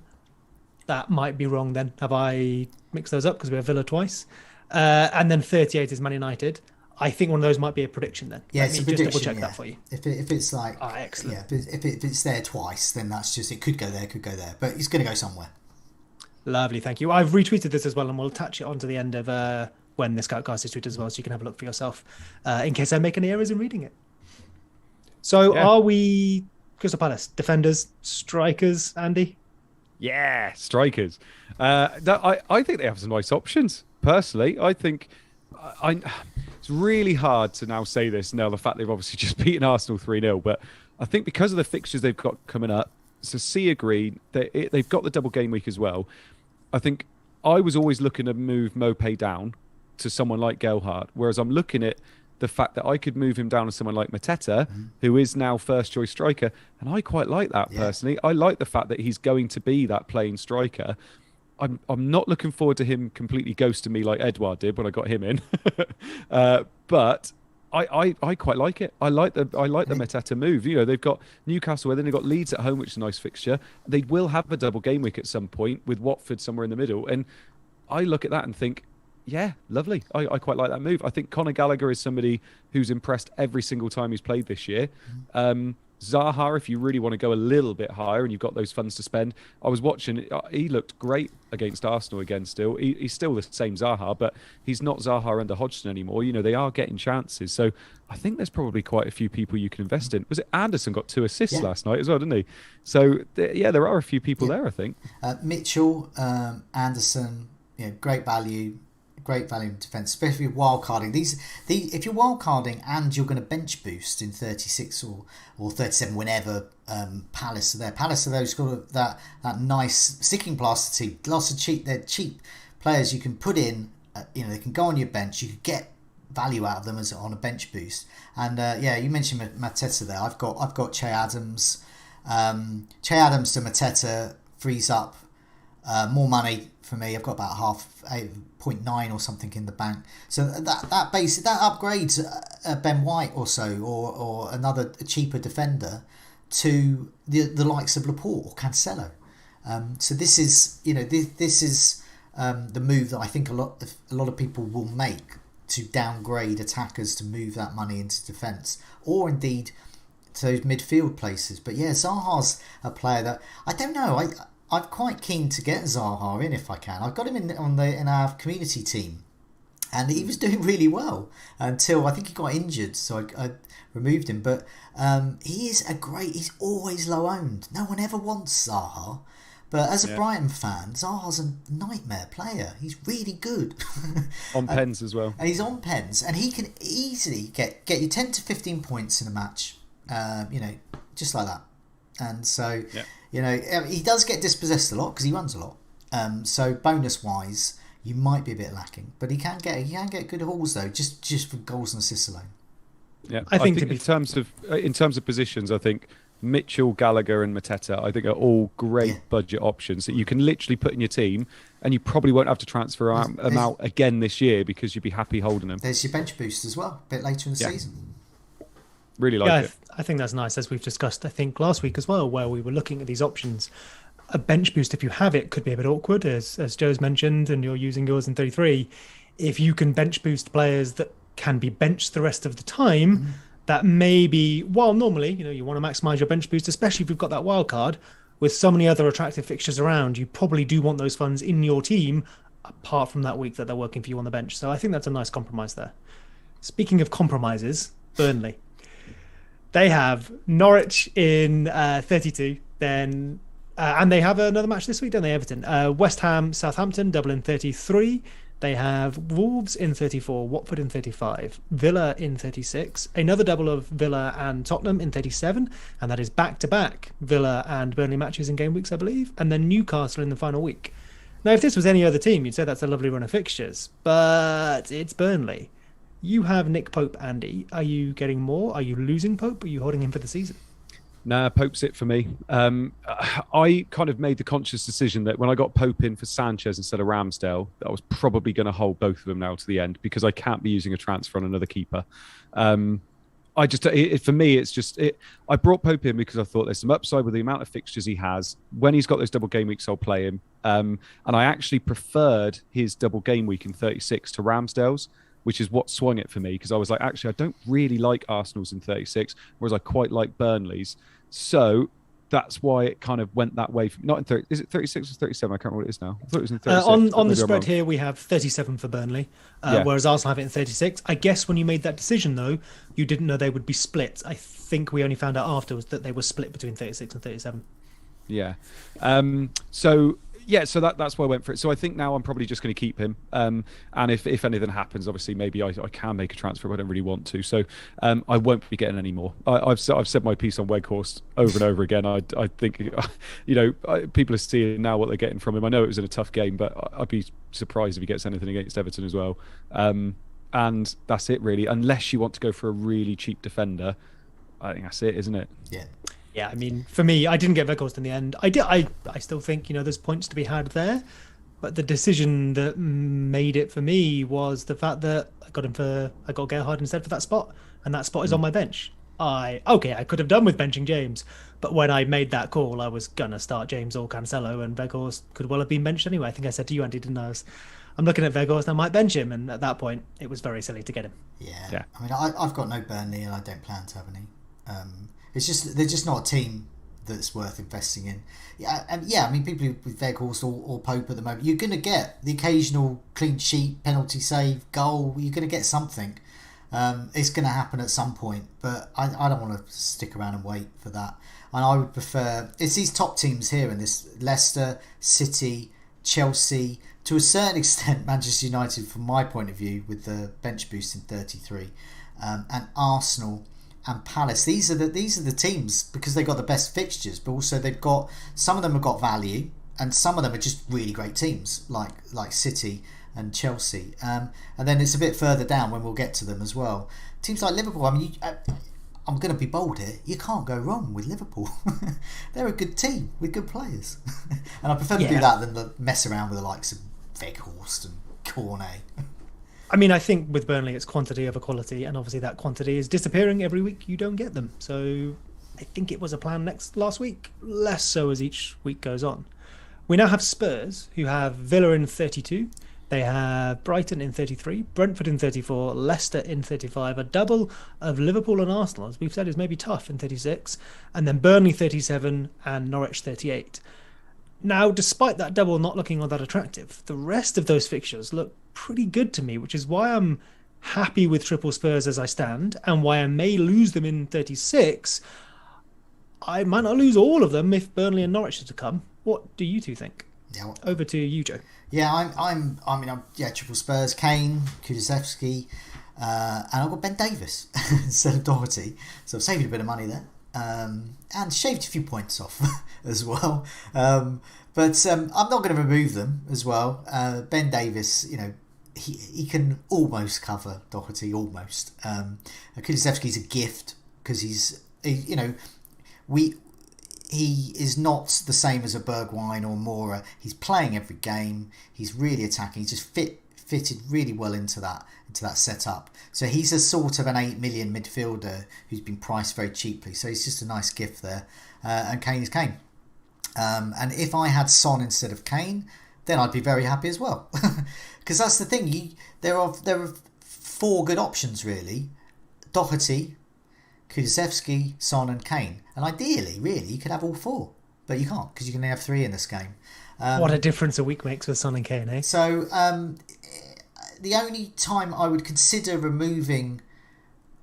That might be wrong then. Have I mixed those up because we have Villa twice? And then 38 is Man United. I think one of those might be a prediction then. Yeah, it's a prediction. Just double check that for you. If it's like, excellent. Yeah, if it's there twice, then that's just, it could go there, but it's going to go somewhere. Lovely, thank you. I've retweeted this as well, and we'll attach it onto the end of when the Scoutcast is tweeted as well, so you can have a look for yourself in case I make any errors in reading it. So Are we Crystal Palace defenders, strikers, Andy? Yeah, strikers. I think they have some nice options. Personally, I think it's really hard to now say this now, the fact they've obviously just beaten Arsenal 3-0, but I think because of the fixtures they've got coming up, so Sia Green, they've got the double game week as well. I think I was always looking to move Mopé down to someone like Gelhardt, whereas I'm looking at the fact that I could move him down to someone like Mateta, who is now first choice striker, and I quite like that personally. I like the fact that he's going to be that playing striker. I'm not looking forward to him completely ghosting me like Edouard did when I got him in, but I quite like it. I like the Mateta move. You know, they've got Newcastle, then they've got Leeds at home, which is a nice fixture. They will have a double game week at some point with Watford somewhere in the middle, and I look at that and think, yeah, lovely. I quite like that move. I think Conor Gallagher is somebody who's impressed every single time he's played this year. Zaha, if you really want to go a little bit higher and you've got those funds to spend, I was watching, he looked great against Arsenal again still. He's still the same Zaha, but he's not Zaha under Hodgson anymore. You know, they are getting chances. So I think there's probably quite a few people you can invest in. Was it Anderson got 2 assists last night as well, didn't he? So, there are a few people there, I think. Mitchell, Anderson, great value. Great value in defence, especially with wildcarding. If you're wildcarding and you're going to bench boost in 36 or 37, whenever Palace are there. Palace are those sort of that nice sticking plaster team. Lots of they're cheap players you can put in. They can go on your bench. You could get value out of them as on a bench boost. And you mentioned Mateta there. I've got Che Adams. Che Adams to Mateta frees up more money for me. I've got about 0.9 or something in the bank, so that upgrades Ben White or so, or another cheaper defender to the likes of Laporte or Cancelo. So this is the move that I think a lot of people will make to downgrade attackers to move that money into defence, or indeed to those midfield places. But Zaha's a player that I don't know. I'm quite keen to get Zaha in if I can. I've got him in our community team, And he was doing really well until I think he got injured, so I removed him. But he's always low owned. No one ever wants Zaha. But as a Brighton fan, Zaha's a nightmare player. He's really good. On pens as well. And he's on pens. And he can easily get you 10 to 15 points in a match, just like that. And so, he does get dispossessed a lot because he runs a lot. So bonus-wise, you might be a bit lacking. But he can get good hauls, though, just for goals and assists alone. Yeah, I think in terms of positions, I think Mitchell, Gallagher and Mateta, I think are all great budget options that you can literally put in your team, and you probably won't have to transfer them out again this year because you'd be happy holding them. There's your bench boost as well, a bit later in the season. Really like it. I think that's nice, as we've discussed, I think, last week as well, where we were looking at these options. A bench boost, if you have it, could be a bit awkward, as Joe's mentioned, and you're using yours in 33. If you can bench boost players that can be benched the rest of the time, that maybe, while normally, you want to maximise your bench boost, especially if you've got that wild card, with so many other attractive fixtures around, you probably do want those funds in your team, apart from that week that they're working for you on the bench. So I think that's a nice compromise there. Speaking of compromises, Burnley. They have Norwich in 32, then, and they have another match this week, don't they, Everton? West Ham, Southampton, double in 33. They have Wolves in 34, Watford in 35, Villa in 36, another double of Villa and Tottenham in 37, and that is back-to-back Villa and Burnley matches in game weeks, I believe, and then Newcastle in the final week. Now, if this was any other team, you'd say that's a lovely run of fixtures, but it's Burnley. You have Nick Pope, Andy. Are you getting more? Are you losing Pope? Are you holding him for the season? Nah, Pope's it for me. I kind of made the conscious decision that when I got Pope in for Sanchez instead of Ramsdale, that I was probably going to hold both of them now to the end because I can't be using a transfer on another keeper. For me, it's just it. I brought Pope in because I thought there's some upside with the amount of fixtures he has. When he's got those double game weeks, I'll play him. And I actually preferred his double game week in 36 to Ramsdale's, which is what swung it for me because I was like, actually, I don't really like Arsenal's in 36, whereas I quite like Burnley's. So that's why it kind of went that way. Not in 30. Is it 36 or 37? I can't remember what it is now. I thought it was in 36. On the spread here, we have 37 for Burnley, whereas Arsenal have it in 36. I guess when you made that decision, though, you didn't know they would be split. I think we only found out afterwards that they were split between 36 and 37. Yeah. So that's why I went for it. So I think now I'm probably just going to keep him. And if anything happens, obviously maybe I can make a transfer, but I don't really want to. So I won't be getting any more. I've said my piece on Weghorst over and over again. I think people are seeing now what they're getting from him. I know it was in a tough game, but I'd be surprised if he gets anything against Everton as well. And that's it really. Unless you want to go for a really cheap defender, I think that's it, isn't it? Yeah. Yeah, I mean, for me, I didn't get Weghorst in the end. I still think, there's points to be had there. But the decision that made it for me was the fact that I got Gerhard instead for that spot. And that spot is on my bench. I could have done with benching James. But when I made that call, I was going to start James or Cancelo. And Weghorst could well have been benched anyway. I think I said to you, Andy, didn't I? I'm looking at Weghorst, I might bench him. And at that point, it was very silly to get him. Yeah. I mean, I've got no Burnley and I don't plan to have any. They're just not a team that's worth investing in. I mean, people with Weghorst or Pope at the moment, you're going to get the occasional clean sheet, penalty save, goal. You're going to get something. It's going to happen at some point, but I don't want to stick around and wait for that. And I would prefer, it's these top teams here in this: Leicester, City, Chelsea, to a certain extent Manchester United from my point of view with the bench boost in 33, and Arsenal and Palace. These are the teams because they've got the best fixtures, but also they've got, some of them have got value and some of them are just really great teams like City and Chelsea, and then it's a bit further down when we'll get to them as well. Teams like Liverpool, I mean, I'm going to be bold here, you can't go wrong with Liverpool. They're a good team with good players. And I prefer to do that than mess around with the likes of Weghorst and Cornet. I mean, I think with Burnley, it's quantity over quality, and obviously that quantity is disappearing every week. You don't get them. So I think it was a plan last week, less so as each week goes on. We now have Spurs, who have Villa in 32. They have Brighton in 33, Brentford in 34, Leicester in 35, a double of Liverpool and Arsenal, as we've said, is maybe tough in 36, and then Burnley 37 and Norwich 38. Now, despite that double not looking all that attractive, the rest of those fixtures look pretty good to me, which is why I'm happy with triple Spurs as I stand, and why I may lose them in 36. I might not lose all of them if Burnley and Norwich are to come. What do you two think? Yeah, Over to you, Joe. yeah, I'm triple Spurs, Kane, Kulusevski, and I've got Ben Davis instead of Doherty, so I've saved a bit of money there, and shaved a few points off as well. But I'm not going to remove them as well. Ben Davis, he can almost cover Doherty, almost. Kulusevski's a gift because he is not the same as a Bergwijn or Mora. He's playing every game. He's really attacking. He's just fitted really well into that setup. So he's a sort of an 8 million midfielder who's been priced very cheaply. So he's just a nice gift there. And Kane is Kane. And if I had Son instead of Kane, then I'd be very happy as well. Because that's the thing. There are 4 good options really: Doherty, Kulusevski, Son and Kane. And ideally, really, you could have all 4. But you can't, because you can only have 3 in this game. What a difference a week makes with Son and Kane, eh? So the only time I would consider removing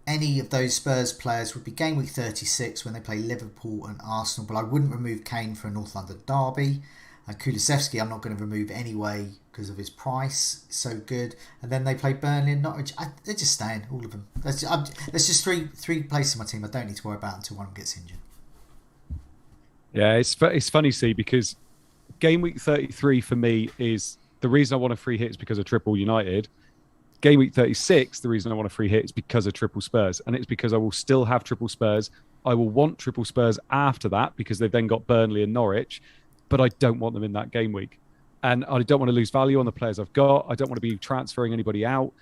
any of those Spurs players would be game week 36 when they play Liverpool and Arsenal. But I wouldn't remove Kane for a North London derby. Kulusevski I'm not going to remove anyway because of his price. So good. And then they play Burnley and Norwich. They're just staying, all of them. There's just three places in my team I don't need to worry about until one of them gets injured. Yeah, it's funny, see, because game week 33 for me is the reason I want a free hit is because of triple United. Game week 36, the reason I want a free hit is because of triple Spurs. And it's because I will still have triple Spurs. I will want triple Spurs after that because they've then got Burnley and Norwich. But I don't want them in that game week. And I don't want to lose value on the players I've got. I don't want to be transferring anybody out.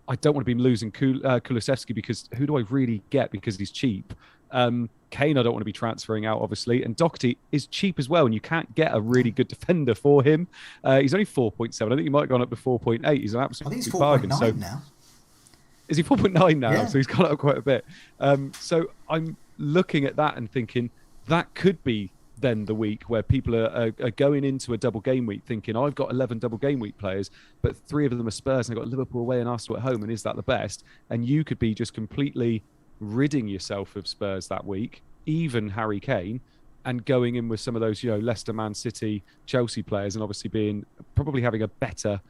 I don't want to be losing Kulusevski because who do I really get because he's cheap? Kane, I don't want to be transferring out, obviously. And Doherty is cheap as well, and you can't get a really good defender for him. He's only 4.7. I think he might have gone up to 4.8. He's an absolute bargain. I think he's 4.9 now. Is he 4.9 now? Yeah. So he's gone up quite a bit. So I'm looking at that and thinking that could be then the week where people are going into a double game week thinking, I've got 11 double game week players, but 3 of them are Spurs and I've got Liverpool away and Arsenal at home. And is that the best? And you could be just completely ridding yourself of Spurs that week, even Harry Kane, and going in with some of those, Leicester, Man City, Chelsea players, and obviously probably having a better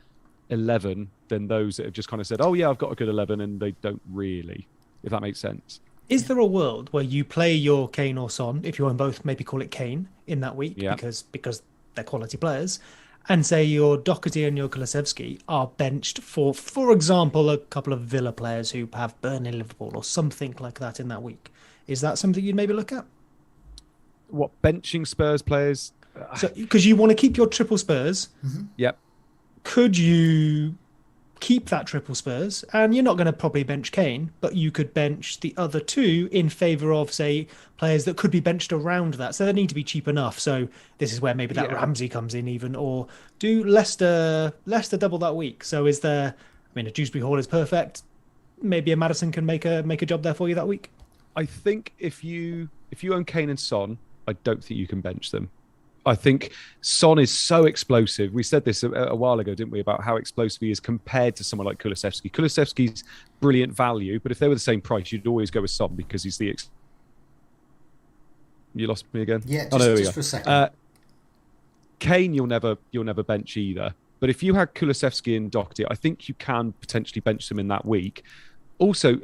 11 than those that have just kind of said, oh yeah, I've got a good 11, and they don't really, if that makes sense. Is there a world where you play your Kane or Son, if you own both, maybe call it Kane in that week, because they're quality players, and say your Doherty and your Kulusevski are benched for example, a couple of Villa players who have Burnley, Liverpool, or something like that in that week? Is that something you'd maybe look at? What, benching Spurs players? So, because you want to keep your triple Spurs. Mm-hmm. Yep. Could you keep that triple Spurs? And you're not going to probably bench Kane, but you could bench the other 2 in favour of, say, players that could be benched around that. So they need to be cheap enough. So this is where maybe that Ramsey comes in even, or do Leicester double that week. So is there, a Dewsbury Hall is perfect. Maybe a Maddison can make a job there for you that week. I think if you own Kane and Son, I don't think you can bench them. I think Son is so explosive. We said this a while ago, didn't we, about how explosive he is compared to someone like Kulusevski. Kulusevski's brilliant value, but if they were the same price, you'd always go with Son because he's the... You lost me again? Yeah, just for a second. Kane, you'll never bench either. But if you had Kulusevski and Doherty, I think you can potentially bench them in that week. Also,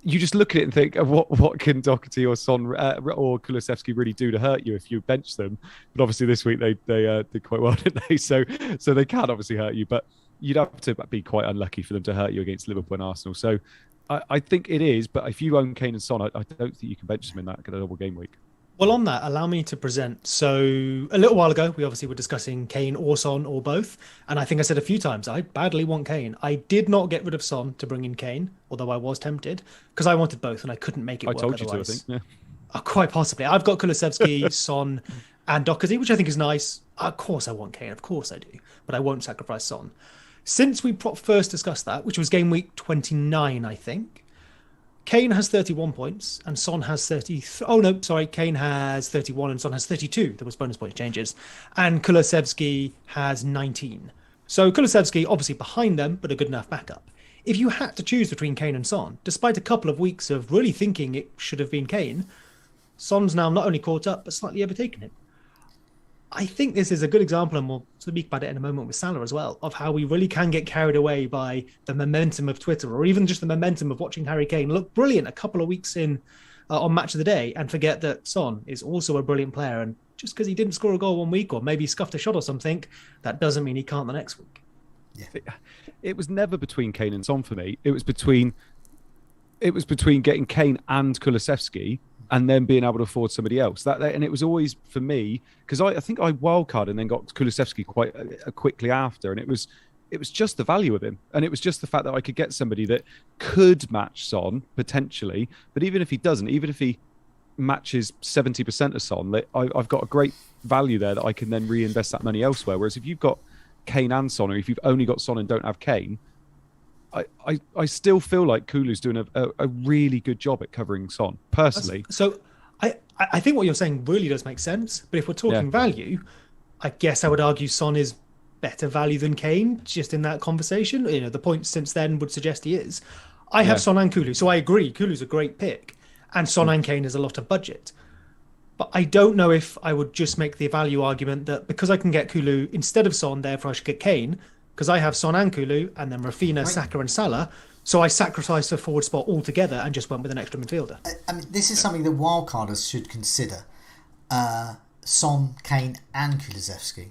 you just look at it and think, what can Doherty or Son or Kulusevski really do to hurt you if you bench them? But obviously this week they did quite well, didn't they? So they can obviously hurt you, but you'd have to be quite unlucky for them to hurt you against Liverpool and Arsenal. So I think it is, but if you own Kane and Son, I don't think you can bench them in that double game week. Well, on that, allow me to present. So a little while ago, we obviously were discussing Kane or Son or both. And I think I said a few times, I badly want Kane. I did not get rid of Son to bring in Kane, although I was tempted, because I wanted both and I couldn't make it work otherwise. I told you to, I think. Yeah. Quite possibly. I've got Kulusevski, Son and Doherty, which I think is nice. Of course I want Kane. Of course I do. But I won't sacrifice Son. Since we first discussed that, which was game week 29, I think, Kane has 31 points and Son has 30. Oh, no, sorry. Kane has 31 and Son has 32. There was bonus point changes. And Kulusevski has 19. So Kulusevski, obviously behind them, but a good enough backup. If you had to choose between Kane and Son, despite a couple of weeks of really thinking it should have been Kane, Son's now not only caught up, but slightly overtaken him. I think this is a good example, and we'll speak about it in a moment with Salah as well, of how we really can get carried away by the momentum of Twitter, or even just the momentum of watching Harry Kane look brilliant a couple of weeks in on Match of the Day, and forget that Son is also a brilliant player. And just because he didn't score a goal one week, or maybe scuffed a shot or something, that doesn't mean he can't the next week. Yeah. It was never between Kane and Son for me. It was between getting Kane and Kulusevski, and then being able to afford somebody else. And it was always for me, because I think I wildcarded and then got Kulusevski quite quickly after, and it was just the value of him, and it was just the fact that I could get somebody that could match Son potentially, but even if he doesn't, even if he matches 70% of Son, I've got a great value there that I can then reinvest that money elsewhere. Whereas if you've got Kane and Son, or if you've only got Son and don't have Kane, I still feel like Kulu's doing a really good job at covering Son, personally. So I think what you're saying really does make sense. But if we're talking value, I guess I would argue Son is better value than Kane, just in that conversation. The points since then would suggest he is. I have Son and Kulu, so I agree. Kulu's a great pick. And Son and Kane is a lot of budget. But I don't know if I would just make the value argument that because I can get Kulu instead of Son, therefore I should get Kane, because I have Son and Kulu, and then Rafinha, Saka and Salah. So I sacrificed a forward spot altogether and just went with an extra midfielder. I mean, this is something that wildcarders should consider. Son, Kane and Kulusevski.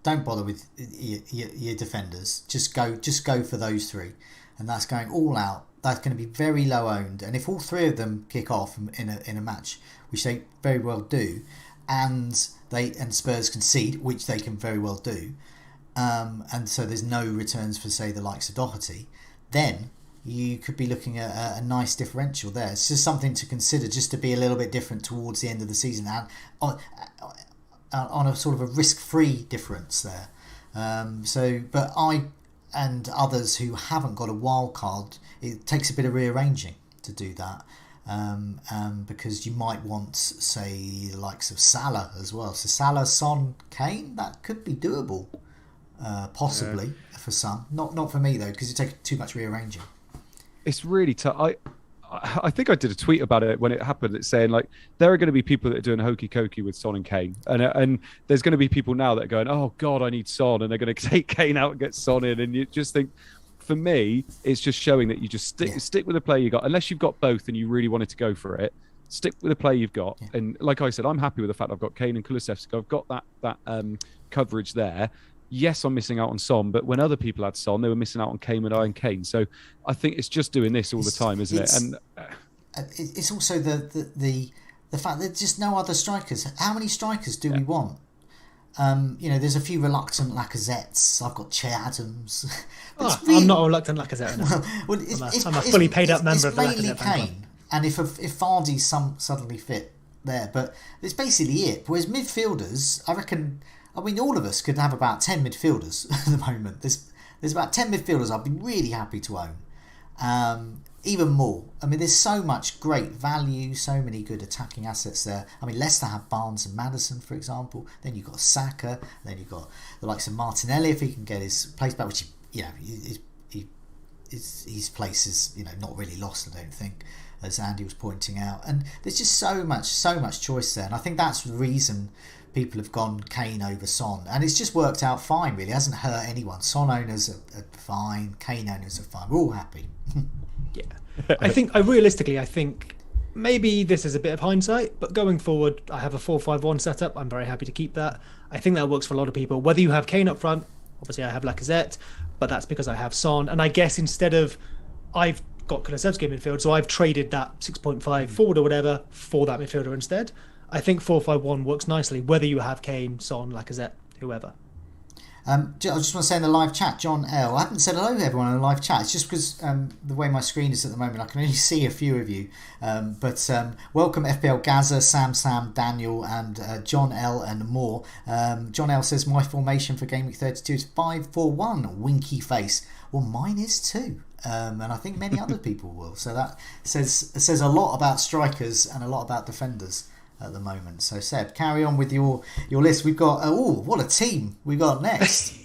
Don't bother with your defenders. Just go for those three. And that's going all out. That's going to be very low owned. And if all three of them kick off in a match, which they very well do, and Spurs concede, which they can very well do, and so there's no returns for, say, the likes of Doherty, then you could be looking at a nice differential there. It's just something to consider, just to be a little bit different towards the end of the season, and on a sort of a risk-free difference there. But I and others who haven't got a wild card, it takes a bit of rearranging to do that. Because you might want, say, the likes of Salah as well. So Salah, Son, Kane, that could be doable. Possibly for some, not for me though, because it takes too much rearranging. It's really tough. I think I did a tweet about it when it happened. It's saying like there are going to be people that are doing hokey cokey with Son and Kane, and there's going to be people now that are going, oh God, I need Son, and they're going to take Kane out and get Son in, and you just think. For me, it's just showing that you just stick with the player you got, unless you've got both and you really wanted to go for it. Stick with the player you've got, and like I said, I'm happy with the fact I've got Kane and Kulusevski. I've got that coverage there. Yes, I'm missing out on Son, but when other people had Son, they were missing out on Kane and Kane. I think it's just doing this all the time, isn't it? And it's also the fact that there's just no other strikers. How many strikers do we want? There's a few reluctant Lacazettes. I've got Che Adams. I'm not a reluctant Lacazette enough. I'm a fully paid up member of the Lacazette fan club. And if Vardy's suddenly fit there, but it's basically it. Whereas midfielders, I reckon, all of us could have about 10 midfielders at the moment. There's about 10 midfielders I'd be really happy to own. Even more. There's so much great value, so many good attacking assets there. Leicester have Barnes and Maddison, for example. Then you've got Saka. Then you've got the likes of Martinelli, if he can get his place back, which his place is not really lost, I don't think, as Andy was pointing out. And there's just so much choice there, and I think that's the reason people have gone Kane over Son, and it's just worked out fine. Really, it hasn't hurt anyone. Son owners are fine. Kane owners are fine. We're all happy. Yeah, I think maybe this is a bit of hindsight, but going forward, I have a 4-5-1 setup. I'm very happy to keep that. I think that works for a lot of people. Whether you have Kane up front, obviously I have Lacazette, but that's because I have Son. And I guess instead of, I've got Kulusevski in midfield, so I've traded that 6.5 forward or whatever for that midfielder instead. I think 4-5-1 works nicely, whether you have Kane, Son, Lacazette, whoever. I just want to say in the live chat, John L. I haven't said hello to everyone in the live chat. It's just because the way my screen is at the moment, I can only see a few of you. But welcome FPL Gaza, Sam, Daniel, and John L. and more. John L. says, my formation for Game Week 32 is 5-4-1, winky face. Well, mine is too. and I think many other people will. So that says a lot about strikers and a lot about defenders at the moment. So Seb, carry on with your list. We've got what a team we got next.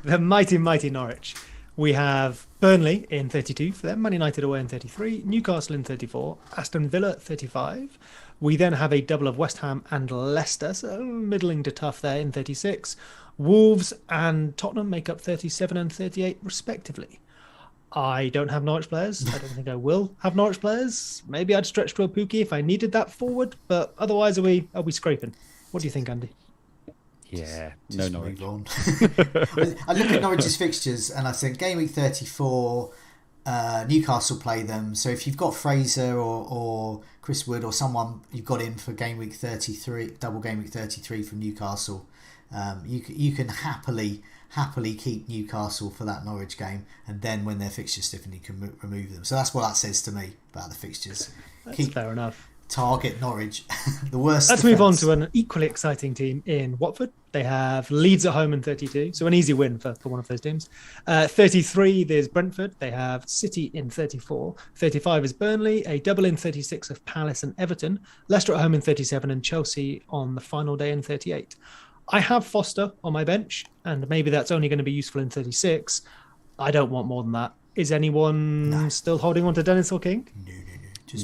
The mighty Norwich. We have Burnley in 32 for them, Man United away in 33, Newcastle in 34, Aston Villa 35. We then have a double of West Ham and Leicester, so middling to tough there in 36. Wolves and Tottenham make up 37 and 38 respectively. I don't have Norwich players. I don't think I will have Norwich players. Maybe I'd stretch to a Pookie if I needed that forward, but otherwise are we scraping? What do you think, Andy? Yeah, just no Norwich. Move on. I look at Norwich's fixtures and I think game week 34, Newcastle play them. So if you've got Fraser or Chris Wood or someone you've got in for game week 33, double game week 33 from Newcastle, you can happily keep Newcastle for that Norwich game, and then when their fixtures stiffen, you can remove them. So that's what that says to me about the fixtures. That's fair enough. Target Norwich, the worst. Let's move on to an equally exciting team in Watford. They have Leeds at home in 32, so an easy win for one of those teams. 33, there's Brentford. They have City in 34. 35 is Burnley, a double in 36 of Palace and Everton. Leicester at home in 37, and Chelsea on the final day in 38. I have Foster on my bench, and maybe that's only going to be useful in 36. I don't want more than that. Is anyone still holding on to Dennis or King?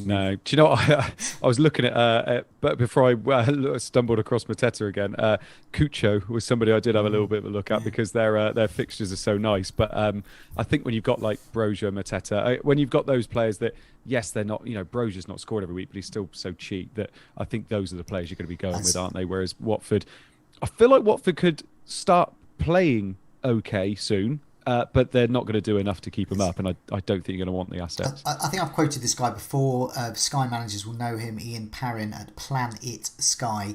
No. Do you know what? I was looking at, but before I stumbled across Mateta again, Cucho was somebody I did have a little bit of a look at because their fixtures are so nice. But I think when you've got like Brozier, Mateta, when you've got those players that, yes, they're not, Brozier's not scored every week, but he's still so cheap that I think those are the players you're going to be going with, aren't they? Whereas Watford, I feel like Watford could start playing okay soon. But they're not going to do enough to keep him up, and I don't think you're going to want the assets. I think I've quoted this guy before. Sky managers will know him. Ian Parrin at Plan It Sky.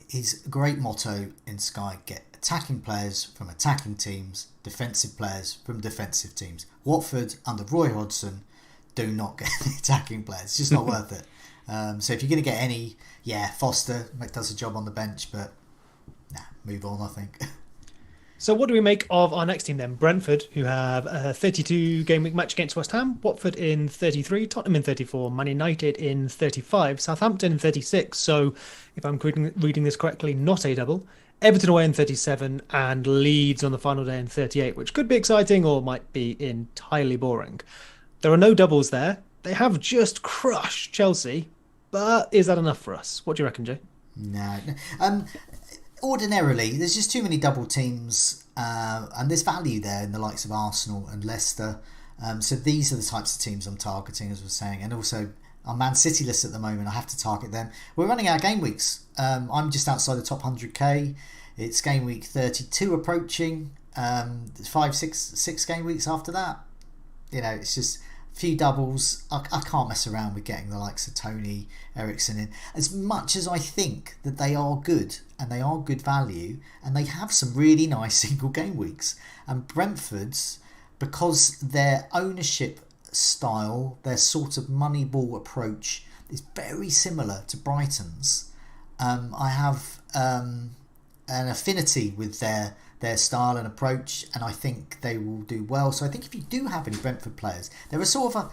His great motto in Sky: get attacking players from attacking teams, defensive players from defensive teams. Watford under Roy Hodgson do not get the attacking players. It's just not worth it. So if you're going to get any, Foster does a job on the bench, but move on, I think. So what do we make of our next team then? Brentford, who have a 32 game week match against West Ham, Watford in 33, Tottenham in 34, Man United in 35, Southampton in 36. So if I'm reading this correctly, not a double. Everton away in 37 and Leeds on the final day in 38, which could be exciting or might be entirely boring. There are no doubles there. They have just crushed Chelsea, but is that enough for us? What do you reckon, Jay? No. Ordinarily, there's just too many double teams, and there's value there in the likes of Arsenal and Leicester. So these are the types of teams I'm targeting, as we're saying, and also our Man City list at the moment. I have to target them. We're running out of game weeks. I'm just outside the top 100k. It's game week 32 approaching. 6 game weeks after that. It's just a few doubles. I can't mess around with getting the likes of Tony Eriksson in. As much as I think that they are good and they are good value and they have some really nice single game weeks. And Brentford's, because their ownership style, their sort of money ball approach is very similar to Brighton's. I have an affinity with their style and approach, and I think they will do well. So I think if you do have any Brentford players, there are sort of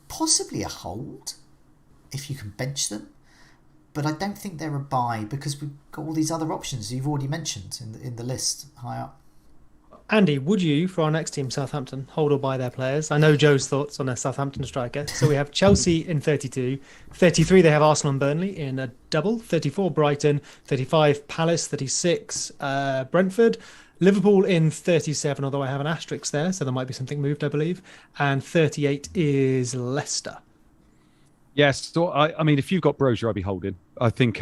possibly a hold if you can bench them, but I don't think they're a buy because we've got all these other options you've already mentioned in the list high up. Andy, would you, for our next team, Southampton, hold or buy their players? I know Joe's thoughts on a Southampton striker. So we have Chelsea in 32. 33, they have Arsenal and Burnley in a double. 34, Brighton. 35, Palace. 36, Brentford. Liverpool in 37, although I have an asterisk there, so there might be something moved, I believe. And 38 is Leicester. Yes, so I mean, if you've got Brozier, I'd be holding. I think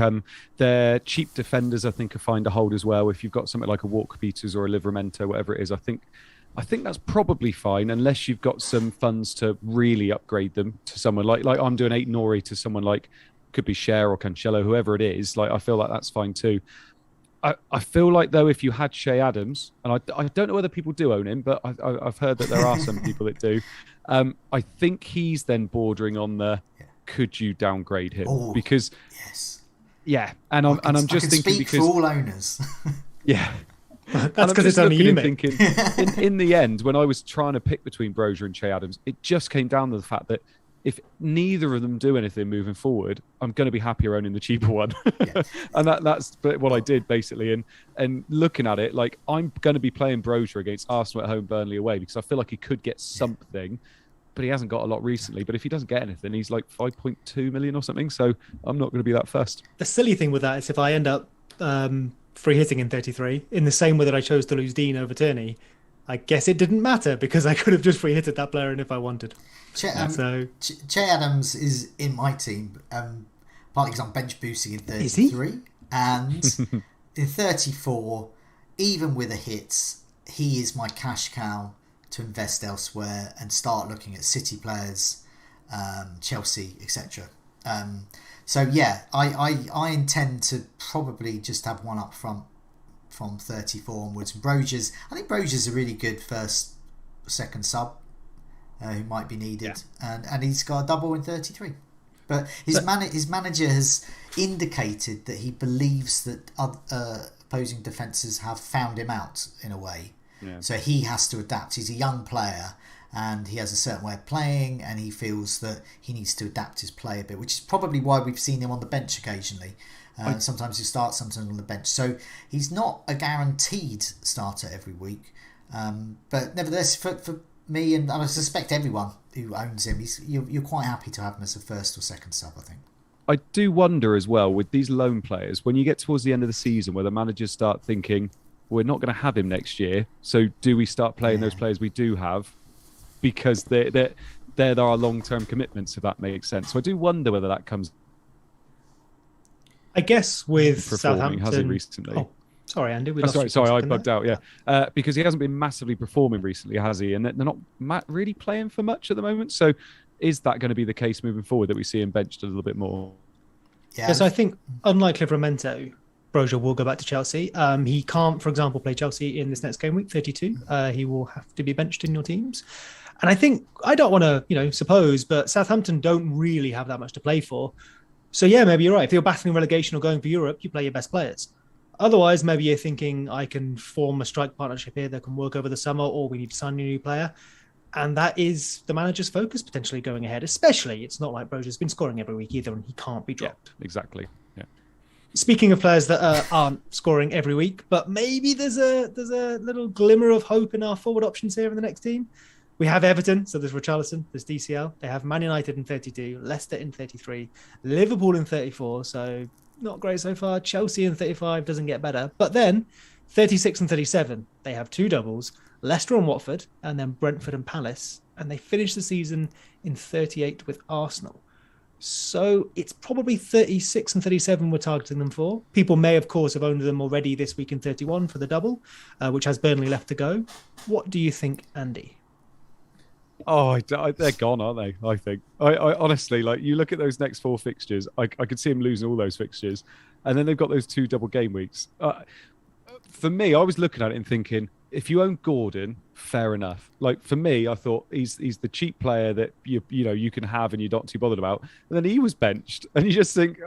they're cheap defenders. I think I find a hold as well. If you've got something like a Walker-Peters or a Livramento, whatever it is, I think that's probably fine, unless you've got some funds to really upgrade them to someone like I'm doing 8 Nori to someone like, could be Cher or Cancelo, whoever it is. Like, I feel like that's fine too. I feel like, though, if you had Shea Adams, and I don't know whether people do own him, but I've heard that there are some people that do. I think he's then bordering on the, could you downgrade him? Oh, because yes, and I'm just thinking speak because for all owners. Yeah, That's because it's only you, mate. Thinking, in the end, when I was trying to pick between Brozier and Che Adams, it just came down to the fact that if neither of them do anything moving forward, I'm going to be happier owning the cheaper one. Yeah. And that's what I did, basically. And looking at it, like, I'm going to be playing Brozier against Arsenal at home, Burnley away, because I feel like he could get something, but he hasn't got a lot recently. But if he doesn't get anything, he's like 5.2 million or something, so I'm not going to be that fussed. The silly thing with that is if I end up free hitting in 33, in the same way that I chose to lose Dean over Tierney, I guess it didn't matter because I could have just free hitted that player and if I wanted. Che Adams is in my team, partly because I'm bench boosting in 33, and in 34, even with a hit, he is my cash cow to invest elsewhere and start looking at City players, Chelsea, etc. So yeah, I intend to probably just have one up front from 34 onwards. I think Brozier's a really good second sub who might be needed, and he's got a double in 33. But his manager has indicated that he believes that opposing defences have found him out in a way. Yeah. So he has to adapt. He's a young player and he has a certain way of playing, and he feels that he needs to adapt his play a bit, which is probably why we've seen him on the bench occasionally. Sometimes he starts, sometimes on the bench. So he's not a guaranteed starter every week. But nevertheless, for me, and I suspect everyone who owns him, you're quite happy to have him as a first or second sub, I think. I do wonder as well with these loan players, when you get towards the end of the season where the managers start thinking, we're not going to have him next year, so do we start playing those players we do have because they're our long-term commitments, if that makes sense. So I do wonder whether that comes... I guess with Southampton... Has he recently? Oh, sorry, Andy. Sorry, I bugged out, yeah. Because he hasn't been massively performing recently, has he? And they're not really playing for much at the moment. So is that going to be the case moving forward, that we see him benched a little bit more? Yeah. So I think, unlike Livramento, Brozier will go back to Chelsea. He can't, for example, play Chelsea in this next game week, 32. He will have to be benched in your teams. And I think, I don't want to, suppose, but Southampton don't really have that much to play for. So yeah, maybe you're right. If you're battling relegation or going for Europe, you play your best players. Otherwise, maybe you're thinking, I can form a strike partnership here that can work over the summer, or we need to sign a new player. And that is the manager's focus potentially going ahead, especially it's not like Brozier's been scoring every week either and he can't be dropped. Yeah, exactly. Yeah. Speaking of players that aren't scoring every week, but maybe there's a little glimmer of hope in our forward options here in the next team. We have Everton, so there's Richarlison, there's DCL. They have Man United in 32, Leicester in 33, Liverpool in 34, so not great so far. Chelsea in 35 doesn't get better. But then 36 and 37, they have two doubles, Leicester and Watford, and then Brentford and Palace. And they finish the season in 38 with Arsenal. So it's probably 36 and 37 we're targeting them for. People may, of course, have owned them already this week in 31 for the double, which has Burnley left to go. What do you think, Andy? Oh, they're gone, aren't they? I think. I honestly, like, you look at those next four fixtures, I could see him losing all those fixtures. And then they've got those two double game weeks. For me, I was looking at it and thinking, if you own Gordon, fair enough. Like, for me, I thought he's the cheap player that you can have and you're not too bothered about. And then he was benched, and you just think,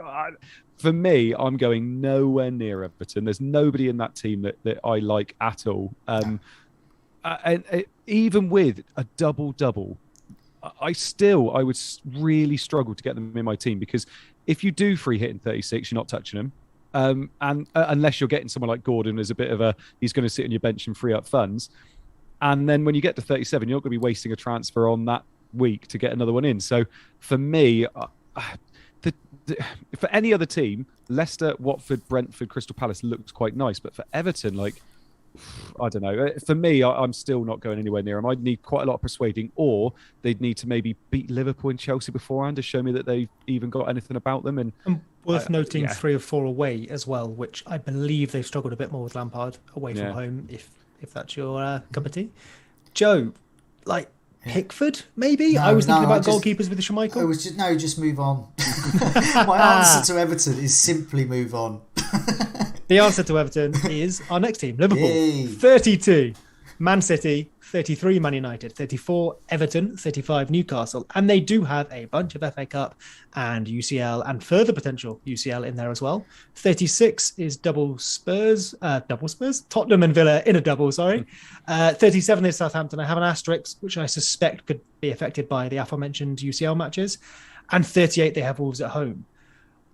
for me, I'm going nowhere near Everton. There's nobody in that team that I like at all. And even with a double, I would really struggle to get them in my team, because if you do free hit in 36, you're not touching them. And unless you're getting someone like Gordon as a bit of he's going to sit on your bench and free up funds. And then when you get to 37, you're not going to be wasting a transfer on that week to get another one in. So for me, for any other team, Leicester, Watford, Brentford, Crystal Palace looks quite nice. But for Everton, like, I don't know. For me, I'm still not going anywhere near them. I'd need quite a lot of persuading, or they'd need to maybe beat Liverpool and Chelsea beforehand to show me that they've even got anything about them. And worth noting, 3 of 4 away as well, which I believe they've struggled a bit more with Lampard away from home, if that's your cup of tea. Joe, Pickford, maybe? I was thinking about goalkeepers with Schmeichel. Just move on. My answer to Everton is simply move on. The answer to Everton is our next team, Liverpool. 32. Man City, 33 Man United, 34 Everton, 35 Newcastle. And they do have a bunch of FA Cup and UCL and further potential UCL in there as well. 36 is double Spurs, Tottenham and Villa in a double, sorry. 37 is Southampton. I have an asterisk, which I suspect could be affected by the aforementioned UCL matches. And 38, they have Wolves at home.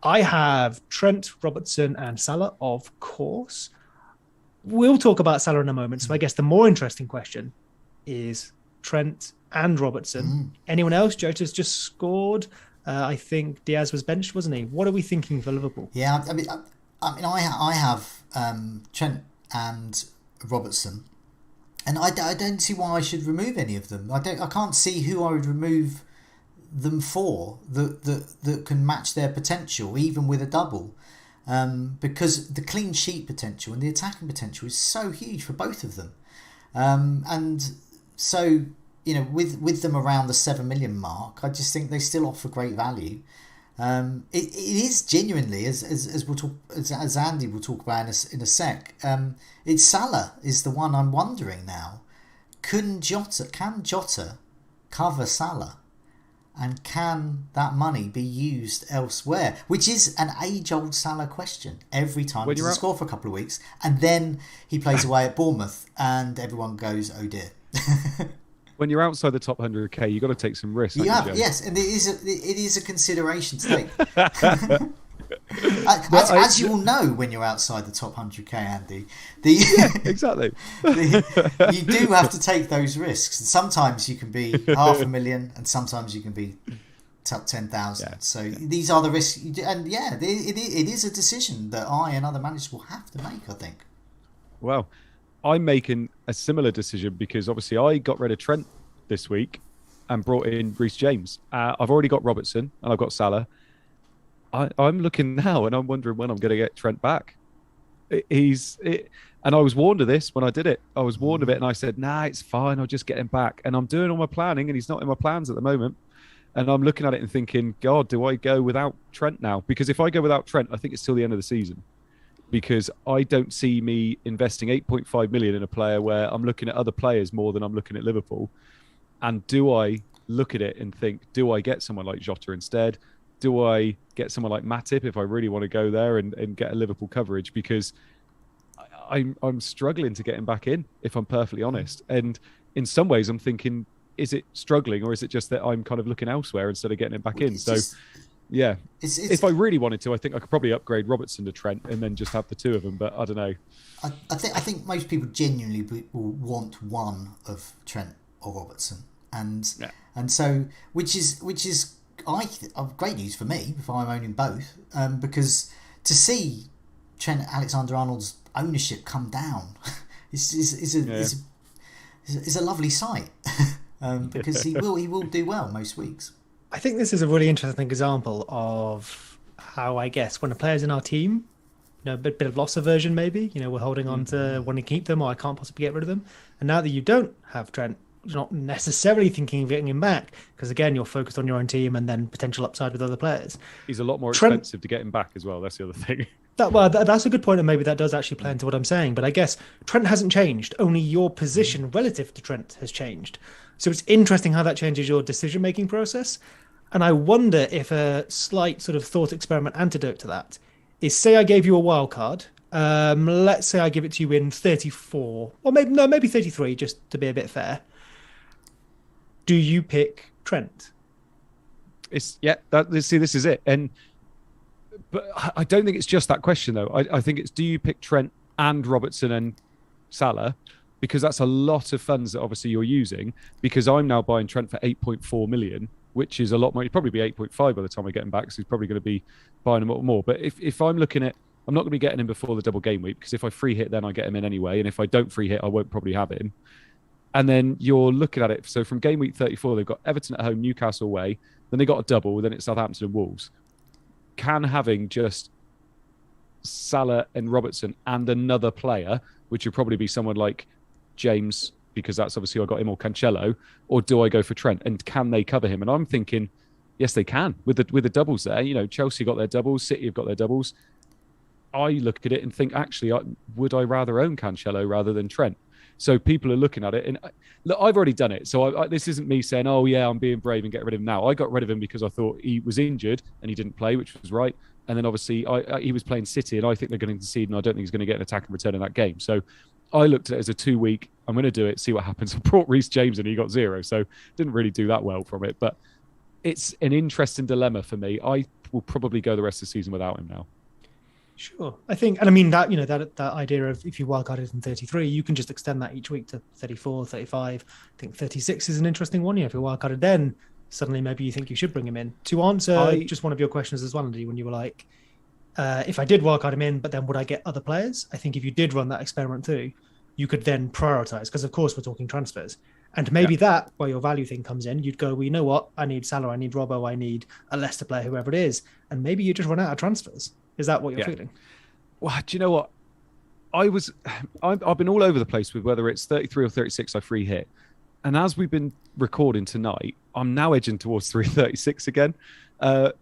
I have Trent, Robertson, and Salah, of course. We'll talk about Salah in a moment. So I guess the more interesting question is Trent and Robertson. Anyone else? Jota's just scored. I think Diaz was benched, wasn't he? What are we thinking for Liverpool? Yeah, I have Trent and Robertson, and I don't see why I should remove any of them. I can't see who I would remove them for that can match their potential, even with a double. Because the clean sheet potential and the attacking potential is so huge for both of them. And so, with them around the 7 million mark, I just think they still offer great value. It is genuinely, as we'll talk, as Andy will talk about in a sec. It's Salah is the one I'm wondering now. Can Jota cover Salah? And can that money be used elsewhere? Which is an age-old Salah question. Every time he doesn't score for a couple of weeks, and then he plays away at Bournemouth, and everyone goes, "Oh dear." When you're outside the top 100k, you've got to take some risks. Yes, and it is a consideration to take. As you all know, when you're outside the top 100k, Andy, exactly. You do have to take those risks. And sometimes you can be 500,000, and sometimes you can be top 10,000. So these are the risks. And it is a decision that I and other managers will have to make, I think. Well, I'm making a similar decision because obviously I got rid of Trent this week and brought in Reece James. I've already got Robertson and I've got Salah. I'm looking now and I'm wondering when I'm going to get Trent back. And I was warned of this when I did it. I was warned of it and I said, nah, it's fine. I'll just get him back. And I'm doing all my planning and he's not in my plans at the moment. And I'm looking at it and thinking, God, do I go without Trent now? Because if I go without Trent, I think it's till the end of the season. Because I don't see me investing 8.5 million in a player where I'm looking at other players more than I'm looking at Liverpool. And do I look at it and think, do I get someone like Jota instead? Do I get someone like Matip if I really want to go there and get a Liverpool coverage? Because I'm struggling to get him back in, if I'm perfectly honest. And in some ways, I'm thinking, is it struggling or is it just that I'm kind of looking elsewhere instead of getting him back in? If I really wanted to, I think I could probably upgrade Robertson to Trent and then just have the two of them. But I don't know. I think most people genuinely will want one of Trent or Robertson, and so which is great news for me if I'm owning both, because to see Trent Alexander-Arnold's ownership come down is a lovely sight, because he will do well most weeks. I think this is a really interesting example of how, I guess, when a player's in our team, a bit of loss aversion maybe, we're holding on to wanting to keep them, or I can't possibly get rid of them. And now that you don't have Trent, you're not necessarily thinking of getting him back, because again, you're focused on your own team and then potential upside with other players. He's a lot more expensive to get him back as well. That's the other thing. That's a good point, and maybe that does actually play into what I'm saying. But I guess Trent hasn't changed. Only your position relative to Trent has changed. So it's interesting how that changes your decision-making process. And I wonder if a slight sort of thought experiment antidote to that is, say I gave you a wild card. Let's say I give it to you in 34, or maybe 33, just to be a bit fair. Do you pick Trent? This is it. But I don't think it's just that question, though. I think it's, do you pick Trent and Robertson and Salah? Because that's a lot of funds that obviously you're using, because I'm now buying Trent for 8.4 million, which is a lot more. He'd probably be 8.5 by the time I get him back, so he's probably going to be buying him a lot more. But if I'm looking at, I'm not going to be getting him before the double game week, because if I free hit, then I get him in anyway. And if I don't free hit, I won't probably have him. And then you're looking at it. So from game week 34, they've got Everton at home, Newcastle away. Then they got a double. Then it's Southampton and Wolves. Can having just Salah and Robertson and another player, which would probably be someone like James, because that's obviously I got him, or Cancelo, or do I go for Trent? And can they cover him? And I'm thinking, yes, they can with the doubles there. Chelsea got their doubles, City have got their doubles. I look at it and think, actually, would I rather own Cancelo rather than Trent? So people are looking at it, and look, I've already done it. So this isn't me saying, "Oh yeah, I'm being brave and get rid of him now." I got rid of him because I thought he was injured and he didn't play, which was right. And then obviously he was playing City, and I think they're going to concede, and I don't think he's going to get an attack and return in that game. So I looked at it as a 2-week. I'm going to do it, see what happens. I brought Reece James, and he got 0, so didn't really do that well from it. But it's an interesting dilemma for me. I will probably go the rest of the season without him now. Sure. I think, and I mean that, that idea of if you wildcarded in 33, you can just extend that each week to 34, 35. I think 36 is an interesting one. If you're wildcarded, then suddenly maybe you think you should bring him in. To answer just one of your questions as well, Andy, when you were like, if I did wildcard him in, but then would I get other players? I think if you did run that experiment through, you could then prioritize, because of course we're talking transfers. And maybe that, where your value thing comes in, you'd go, well, you know what? I need Salah, I need Robbo, I need a Leicester player, whoever it is. And maybe you just run out of transfers. Is that what you're feeling? Well, do you know what? I've been all over the place with whether it's 33 or 36 I free hit. And as we've been recording tonight, I'm now edging towards 336 again,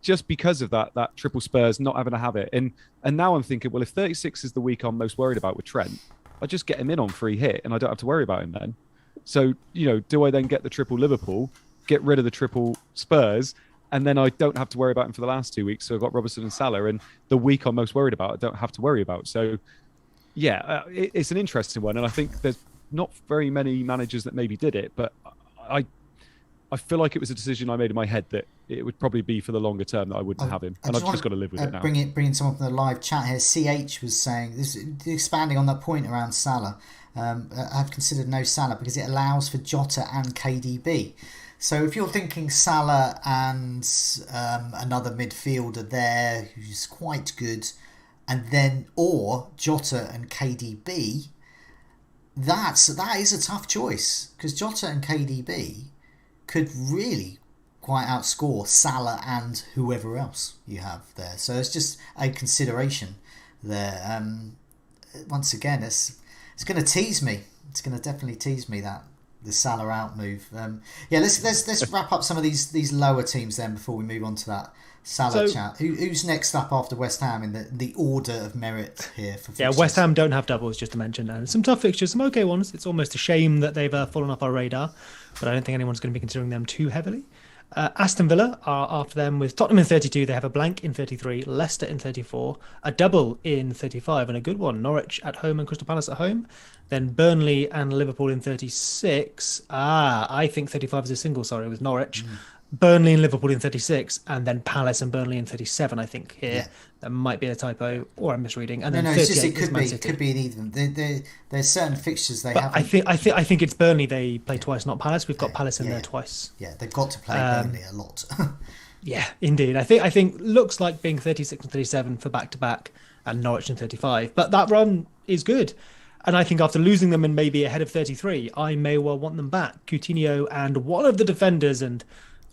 just because of that triple Spurs not having to have it. And now I'm thinking, well, if 36 is the week I'm most worried about with Trent, I just get him in on free hit and I don't have to worry about him then. So, do I then get the triple Liverpool, get rid of the triple Spurs, and then I don't have to worry about him for the last 2 weeks? So I've got Robertson and Salah, and the week I'm most worried about, I don't have to worry about. So, it's an interesting one. And I think there's not very many managers that maybe did it, but I feel like it was a decision I made in my head that it would probably be for the longer term that I wouldn't have him. And I've just got to live with it now. Bringing someone from the live chat here, CH was saying, this, expanding on that point around Salah, I've considered no Salah because it allows for Jota and KDB. So if you're thinking Salah and another midfielder there who's quite good, and then or Jota and KDB, that is a tough choice, because Jota and KDB could really quite outscore Salah and whoever else you have there. So it's just a consideration there. Once again, it's going to tease me. It's going to definitely tease me, that the Salah out move. Let's wrap up some of these lower teams then before we move on to that Salah chat. Who's next up after West Ham in the order of merit here for fixtures? Yeah, West Ham don't have doubles, just to mention. And some tough fixtures, some okay ones. It's almost a shame that they've fallen off our radar, but I don't think anyone's going to be considering them too heavily. Aston Villa are after them with Tottenham in 32. They have a blank in 33, Leicester in 34, a double in 35, and a good one, Norwich at home and Crystal Palace at home. Then Burnley and Liverpool in 36. I think 35 is a single, with Norwich. Burnley and Liverpool in 36, and then Palace and Burnley in 37, I think here. Yeah. That might be a typo, or I'm misreading. And then it's just, it could be an even. There's certain fixtures they have. I think it's Burnley they play twice, not Palace. We've got Palace in there twice. Yeah, they've got to play Burnley a lot. Yeah, indeed. I think looks like being 36 and 37 for back-to-back, and Norwich in 35. But that run is good. And I think after losing them and maybe ahead of 33, I may well want them back. Coutinho and one of the defenders, and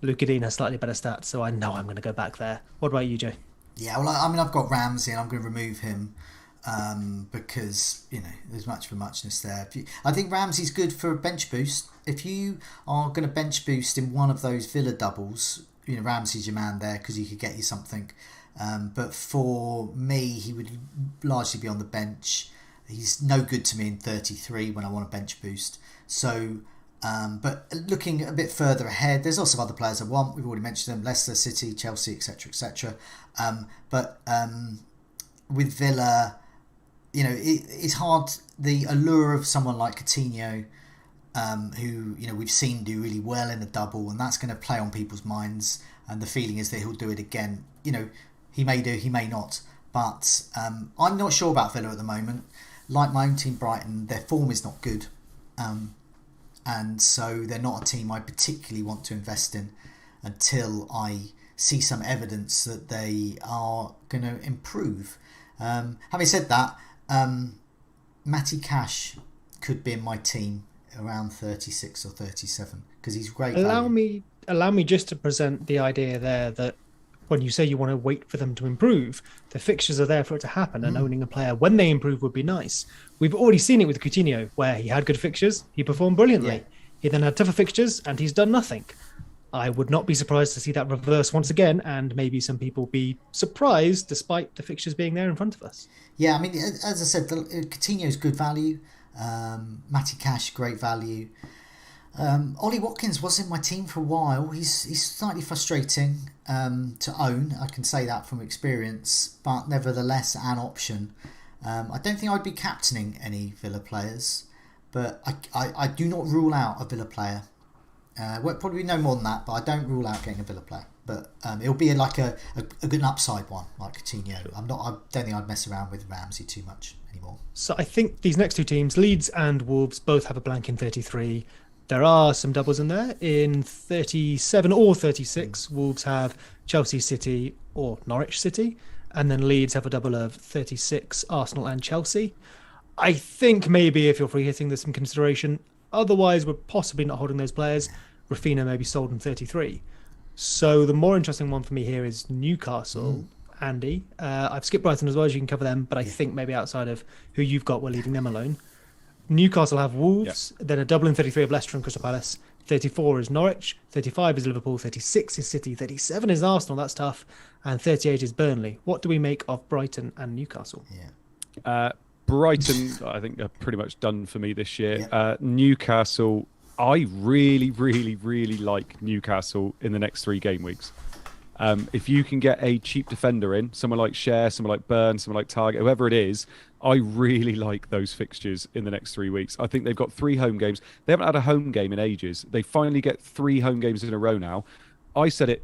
Luka Dean has slightly better stats, so I know I'm going to go back there. What about you, Joe? Yeah, well, I mean, I've got Ramsey and I'm going to remove him because, there's much for muchness there. I think Ramsey's good for a bench boost. If you are going to bench boost in one of those Villa doubles, Ramsey's your man there because he could get you something. But for me, he would largely be on the bench. He's no good to me in 33 when I want a bench boost. So... but looking a bit further ahead, there's lots of other players I want. We've already mentioned them: Leicester, City, Chelsea, etc., etc. But with Villa, it's hard. The allure of someone like Coutinho, who we've seen do really well in a double, and that's going to play on people's minds. And the feeling is that he'll do it again. He may do, he may not. But I'm not sure about Villa at the moment. Like my own team, Brighton, their form is not good. And so they're not a team I particularly want to invest in until I see some evidence that they are going to improve. Having said that, Matty Cash could be in my team around 36 or 37 because he's great. Allow me just to present the idea there that when you say you want to wait for them to improve, the fixtures are there for it to happen, and owning a player when they improve would be nice. We've already seen it with Coutinho, where he had good fixtures, he performed brilliantly. Yeah. He then had tougher fixtures, and he's done nothing. I would not be surprised to see that reverse once again, and maybe some people be surprised despite the fixtures being there in front of us. Yeah, I mean, as I said, Coutinho's good value. Matty Cash, great value. Ollie Watkins was in my team for a while. He's slightly frustrating to own. I can say that from experience, but nevertheless an option. I don't think I'd be captaining any Villa players, but I do not rule out a Villa player. Well, probably no more than that, but I don't rule out getting a Villa player. But it'll be like a good upside one, like Coutinho. Sure. I don't think I'd mess around with Ramsey too much anymore. So I think these next two teams, Leeds and Wolves, both have a blank in 33. There are some doubles in there. In 37 or 36, Wolves have Chelsea, City or Norwich City. And then Leeds have a double of 36, Arsenal and Chelsea. I think maybe if you're free hitting, there's some consideration. Otherwise, we're possibly not holding those players. Rafinha may be sold in 33. So the more interesting one for me here is Newcastle, Andy. I've skipped Brighton as well, as you can cover them, but I think maybe outside of who you've got, we're leaving them alone. Newcastle have Wolves, then a double in 33 of Leicester and Crystal Palace. 34 is Norwich, 35 is Liverpool, 36 is City, 37 is Arsenal, that's tough, and 38 is Burnley. What do we make of Brighton and Newcastle? Brighton, I think, are pretty much done for me this year. Newcastle, I really, really, really like Newcastle in the next 3 game weeks. If you can get a cheap defender in, someone like Cher, someone like Burn, someone like Target, whoever it is, I really like those fixtures in the next 3 weeks. I think they've got 3 home games. They haven't had a home game in ages. They finally get 3 home games in a row now. I said it,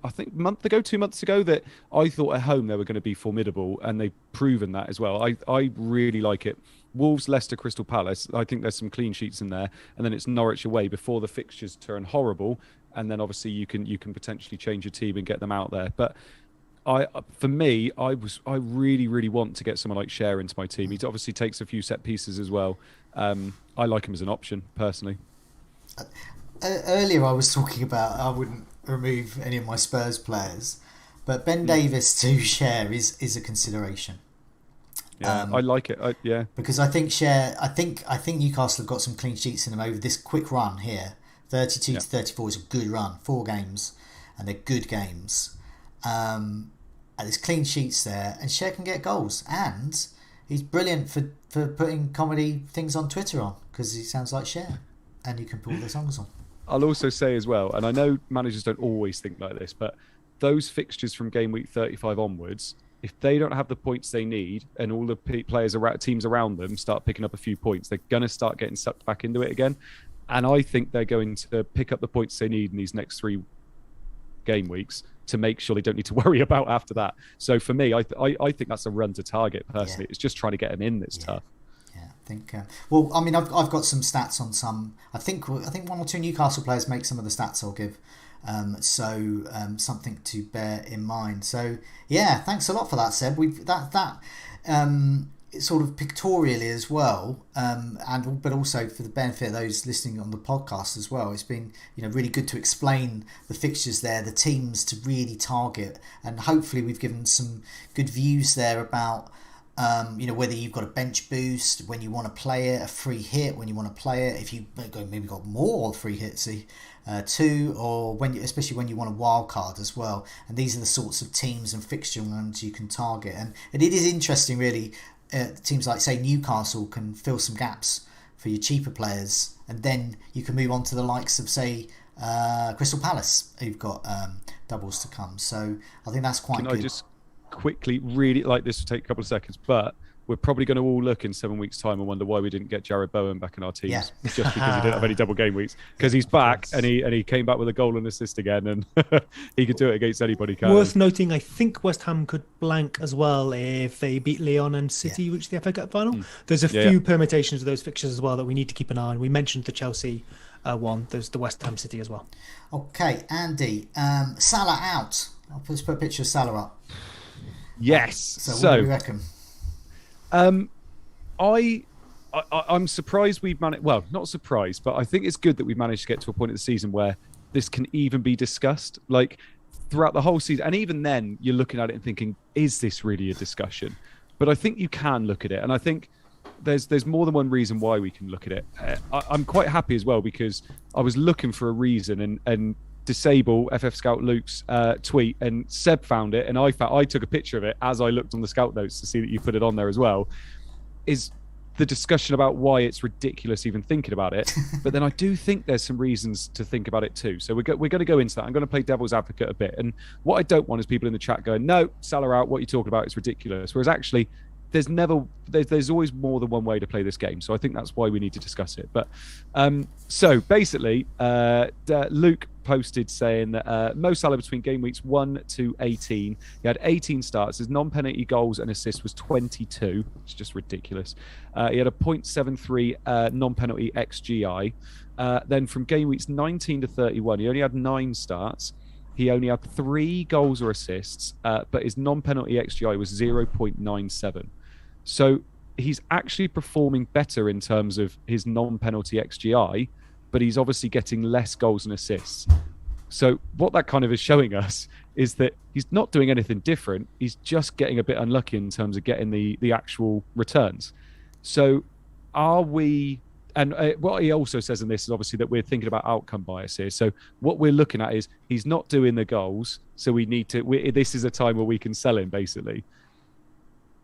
I think a month ago, 2 months ago, that I thought at home they were going to be formidable, and they've proven that as well. I really like it. Wolves, Leicester, Crystal Palace, I think there's some clean sheets in there. And then it's Norwich away before the fixtures turn horrible. And then obviously you can potentially change your team and get them out there. But I really, really want to get someone like Cher into my team. He obviously takes a few set pieces as well. I like him as an option, personally. Earlier I was talking about I wouldn't remove any of my Spurs players, but Ben Davis to Cher is a consideration. Yeah, I like it. Because I think Cher, I think Newcastle have got some clean sheets in them over this quick run here. 32 to 34 is a good run. 4 games, and they're good games. And there's clean sheets there, and Cher can get goals. And he's brilliant for putting comedy things on Twitter on, because he sounds like Cher, and you can put all the songs on. I'll also say as well, and I know managers don't always think like this, but those fixtures from game week 35 onwards, if they don't have the points they need and all the players teams around them start picking up a few points, they're going to start getting sucked back into it again. And I think they're going to pick up the points they need in these next 3 game weeks to make sure they don't need to worry about after that. So for me, I think that's a run to target personally. It's just trying to get them in that's tough. Yeah, I think. Well, I mean, I've got some stats on some. I think 1 or 2 Newcastle players make some of the stats I'll give. So something to bear in mind. So yeah, thanks a lot for that, Seb. We've that sort of pictorially as well, but also for the benefit of those listening on the podcast as well. It's been really good to explain the fixtures there, the teams to really target, and hopefully we've given some good views there about whether you've got a bench boost when you want to play it, a free hit when you want to play it, if you maybe got more free hits too, or especially when you want a wild card as well. And these are the sorts of teams and fixture runs you can target, and it is interesting really. Teams like say Newcastle can fill some gaps for your cheaper players, and then you can move on to the likes of say Crystal Palace, who've got doubles to come. So I think that's quite good. I just quickly, really, like this will take a couple of seconds, but we're probably going to all look in 7 weeks' time and wonder why we didn't get Jared Bowen back in our teams, just because he didn't have any double game weeks. Because he's back and he came back with a goal and assist again, and he could do it against anybody. Worth noting, I think West Ham could blank as well if they beat Lyon and City, which the FA Cup final. There's a few permutations of those fixtures as well that we need to keep an eye on. We mentioned the Chelsea one. There's the West Ham City as well. Okay, Andy, Salah out. I'll just put a picture of Salah up. Yes. So what do you reckon? I'm surprised we've managed. Well, not surprised, but I think it's good that we've managed to get to a point of the season where this can even be discussed. Like throughout the whole season, and even then, you're looking at it and thinking, "Is this really a discussion?" But I think you can look at it, and I think there's more than one reason why we can look at it. I'm quite happy as well because I was looking for a reason and disable FF Scout Luke's tweet, and Seb found it, and I took a picture of it as I looked on the Scout notes to see that you put it on there as well. Is the discussion about why it's ridiculous even thinking about it. But then I do think there's some reasons to think about it too. So we're going to go into that. I'm going to play devil's advocate a bit. And what I don't want is people in the chat going, no, Salah out, what you're talking about is ridiculous. Whereas actually, there's always more than one way to play this game. So I think that's why we need to discuss it. But so basically, Luke posted saying that Mo Salah between game weeks 1 to 18, he had 18 starts. His non-penalty goals and assists was 22, which is just ridiculous. He had a 0.73 non-penalty XGI. Then from game weeks 19 to 31, he only had 9 starts. He only had 3 goals or assists, but his non-penalty XGI was 0.97. So he's actually performing better in terms of his non-penalty XGI, but he's obviously getting less goals and assists. So what that kind of is showing us is that he's not doing anything different. He's just getting a bit unlucky in terms of getting the actual returns. So are we... And what he also says in this is obviously that we're thinking about outcome bias here. So what we're looking at is he's not doing the goals. So we need to... this is a time where we can sell him, basically.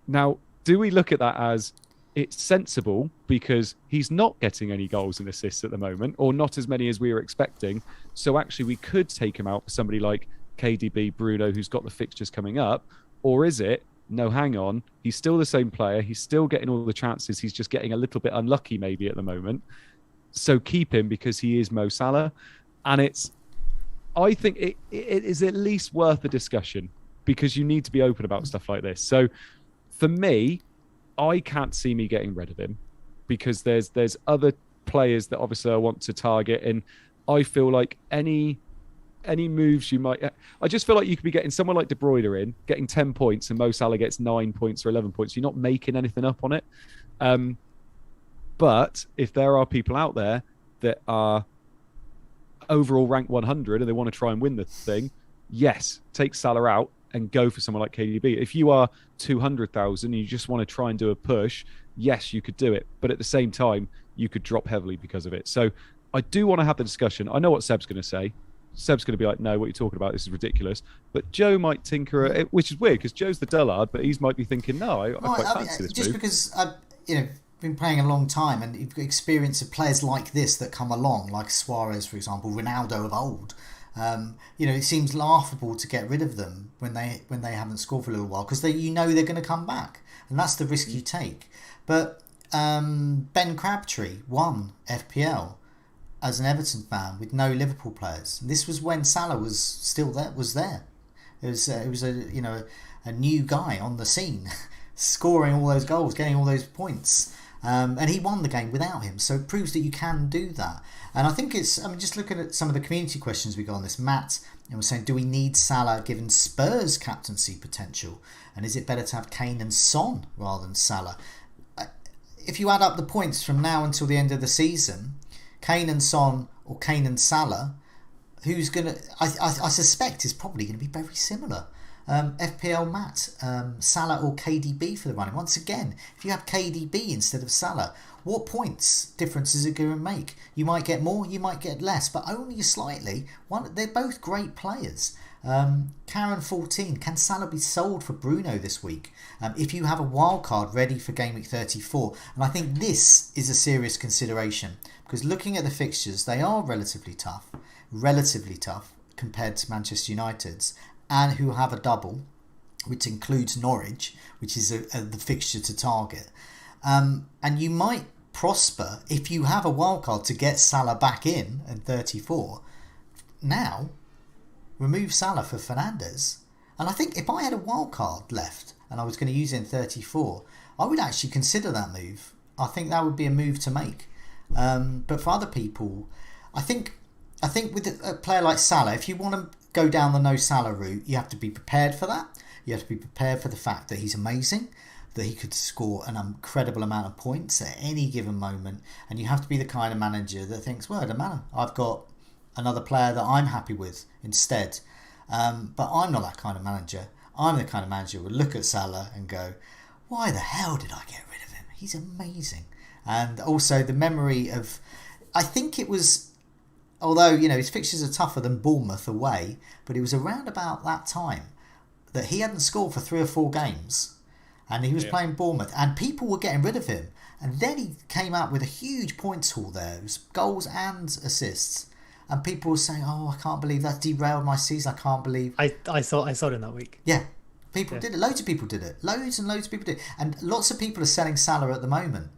Now, do we look at that as it's sensible because he's not getting any goals and assists at the moment, or not as many as we were expecting? So actually we could take him out for somebody like KDB, Bruno, who's got the fixtures coming up. Or is it, no, hang on, he's still the same player, he's still getting all the chances, he's just getting a little bit unlucky maybe at the moment, so keep him because he is Mo Salah? And I think it is at least worth a discussion, because you need to be open about stuff like this. So for me, I can't see me getting rid of him, because there's other players that obviously I want to target, and I feel like any moves you might... I just feel like you could be getting someone like De Bruyne in, getting 10 points, and Mo Salah gets 9 points or 11 points. You're not making anything up on it. But if there are people out there that are overall rank 100 and they want to try and win the thing, yes, take Salah out and go for someone like KDB. If you are 200,000 and you just want to try and do a push, yes, you could do it. But at the same time, you could drop heavily because of it. So I do want to have the discussion. I know what Seb's going to say. Seb's going to be like, no, what you're talking about, this is ridiculous. But Joe might tinker it, which is weird because Joe's the dullard, but he might be thinking, no, I quite fancy this just move. Because I've been playing a long time, and you've got experience of players like this that come along, like Suarez, for example, Ronaldo of old. It seems laughable to get rid of them when they haven't scored for a little while, because they're going to come back, and that's the risk you take. But Ben Crabtree won FPL as an Everton fan with no Liverpool players. This was when Salah was still there. It was a new guy on the scene, scoring all those goals, getting all those points, and he won the game without him. So it proves that you can do that. And I think just looking at some of the community questions we got on this, Matt was saying, do we need Salah given Spurs captaincy potential? And is it better to have Kane and Son rather than Salah? If you add up the points from now until the end of the season, Kane and Son or Kane and Salah, who's going to... I suspect is probably going to be very similar. FPL Matt, Salah or KDB for the running. Once again, if you have KDB instead of Salah, what points difference is it going to make? You might get more, you might get less, but only slightly. They're both great players. Karen 14, can Salah be sold for Bruno this week if you have a wild card ready for game week 34? And I think this is a serious consideration, because looking at the fixtures, they are relatively tough compared to Manchester United's, and who have a double, which includes Norwich, which is the fixture to target. And you might prosper if you have a wildcard to get Salah back in 34. Now, remove Salah for Fernandes. And I think if I had a wildcard left and I was going to use it in 34, I would actually consider that move. I think that would be a move to make. But for other people, I think with a player like Salah, if you want to go down the no Salah route, you have to be prepared for that. You have to be prepared for the fact that he's amazing, that he could score an incredible amount of points at any given moment, and you have to be the kind of manager that thinks, well, it doesn't matter, I've got another player that I'm happy with instead. But I'm not that kind of manager. I'm the kind of manager who would look at Salah and go, why the hell did I get rid of him? He's amazing. And also the memory of, I think it was, although, his fixtures are tougher than Bournemouth away, but it was around about that time that he hadn't scored for 3 or 4 games, and he was playing Bournemouth, and people were getting rid of him. And then he came out with a huge points haul there. It was goals and assists. And people were saying, "Oh, I can't believe that derailed my season. I can't believe." I saw it in that week. Yeah, people did it. Loads of people did it. Loads and loads of people did. And lots of people are selling Salah at the moment.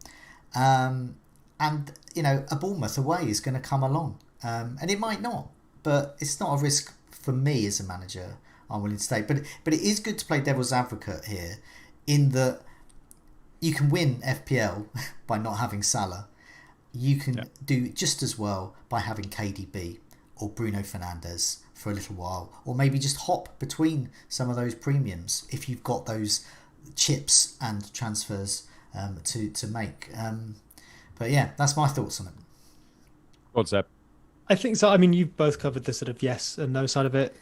And a Bournemouth away is going to come along, and it might not, but it's not a risk for me as a manager. I'm willing to take, but it is good to play devil's advocate here, in that you can win FPL by not having Salah. You can do just as well by having KDB or Bruno Fernandes for a little while, or maybe just hop between some of those premiums if you've got those chips and transfers to make. But yeah, that's my thoughts on it. What's up? I think so. I mean, you've both covered the sort of yes and no side of it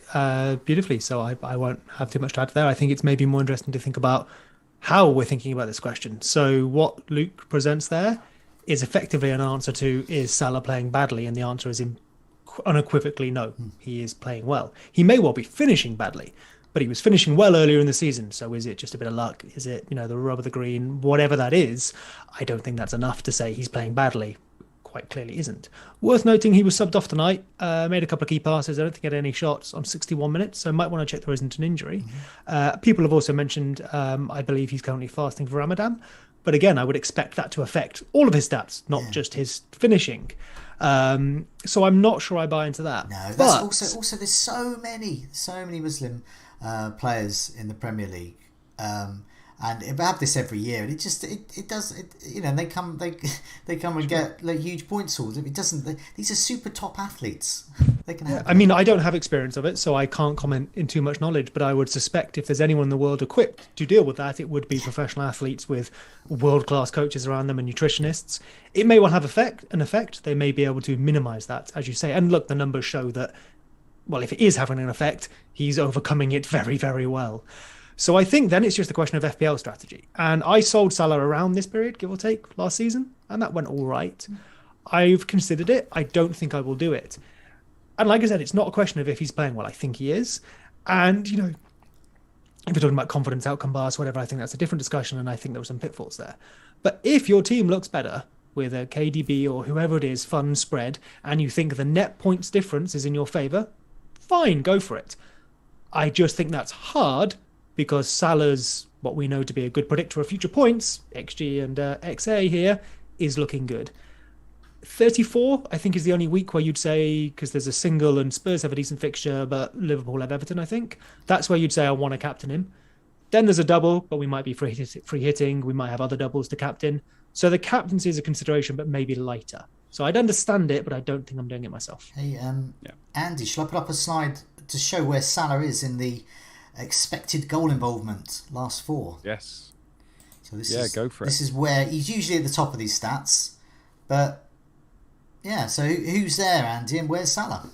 beautifully, so I won't have too much to add there. I think it's maybe more interesting to think about how we're thinking about this question. So what Luke presents there is effectively an answer to, is Salah playing badly? And the answer is unequivocally no. He is playing well. He may well be finishing badly, but he was finishing well earlier in the season. So is it just a bit of luck? Is it, the rub of the green? Whatever that is, I don't think that's enough to say he's playing badly. Quite clearly isn't. Worth noting, he was subbed off tonight, made a couple of key passes. I don't think he had any shots on 61 minutes, so might want to check there isn't an injury. People have also mentioned, I believe he's currently fasting for Ramadan. But again, I would expect that to affect all of his stats, not just his finishing. So I'm not sure I buy into that. No, that's also there's so many Muslim players in the Premier League, and they have this every year, and they come and get huge points hauls. If it doesn't, these are super top athletes. They can have. I mean, I don't have experience of it, so I can't comment in too much knowledge. But I would suspect if there's anyone in the world equipped to deal with that, it would be professional athletes with world-class coaches around them and nutritionists. It may well have an effect. They may be able to minimise that, as you say. And look, the numbers show that. Well, if it is having an effect, he's overcoming it very, very well. So I think then it's just a question of FPL strategy. And I sold Salah around this period, give or take, last season, and that went all right. I've considered it. I don't think I will do it. And like I said, it's not a question of if he's playing well. I think he is. And, if you're talking about confidence, outcome bias, whatever, I think that's a different discussion, and I think there were some pitfalls there. But if your team looks better with a KDB or whoever it is, fund spread, and you think the net points difference is in your favour, fine, go for it. I just think that's hard because Salah's, what we know to be a good predictor of future points, XG and XA here, is looking good. 34, I think, is the only week where you'd say, because there's a single and Spurs have a decent fixture, but Liverpool have Everton, I think. That's where you'd say I want to captain him. Then there's a double, but we might be free hitting. We might have other doubles to captain. So the captaincy is a consideration, but maybe lighter. So I'd understand it, but I don't think I'm doing it myself. Hey, Andy, shall I put up a slide to show where Salah is in the expected goal involvement last four? Yes. So go for it. This is where he's usually at the top of these stats, but yeah. So who's there, Andy, and where's Salah?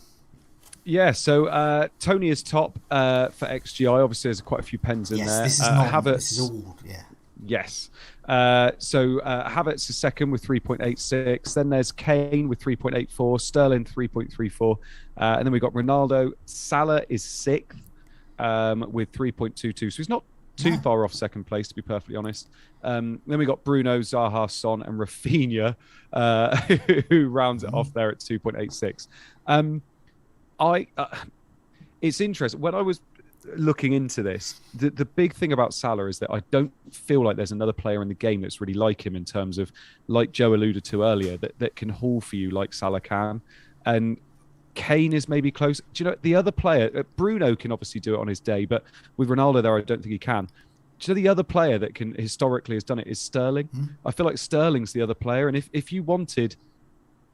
Yeah, so Tony is top for XGI. Obviously, there's quite a few pens in there. This is not. This is all. Yeah. Yes. So Havertz is second with 3.86. Then there's Kane with 3.84. Sterling 3.34. And then we've got Ronaldo. Salah is sixth with 3.22. So he's not too far off second place, to be perfectly honest. Then we got Bruno, Zaha, Son, and Rafinha, who rounds it off there at 2.86. It's interesting. When I was looking into this, the big thing about Salah is that I don't feel like there's another player in the game that's really like him in terms of, like Joe alluded to earlier, that can haul for you like Salah can. And Kane is maybe close. Do you know, the other player, Bruno can obviously do it on his day, but with Ronaldo there, I don't think he can. Do you know the other player that can historically has done it is Sterling? I feel like Sterling's the other player. And if you wanted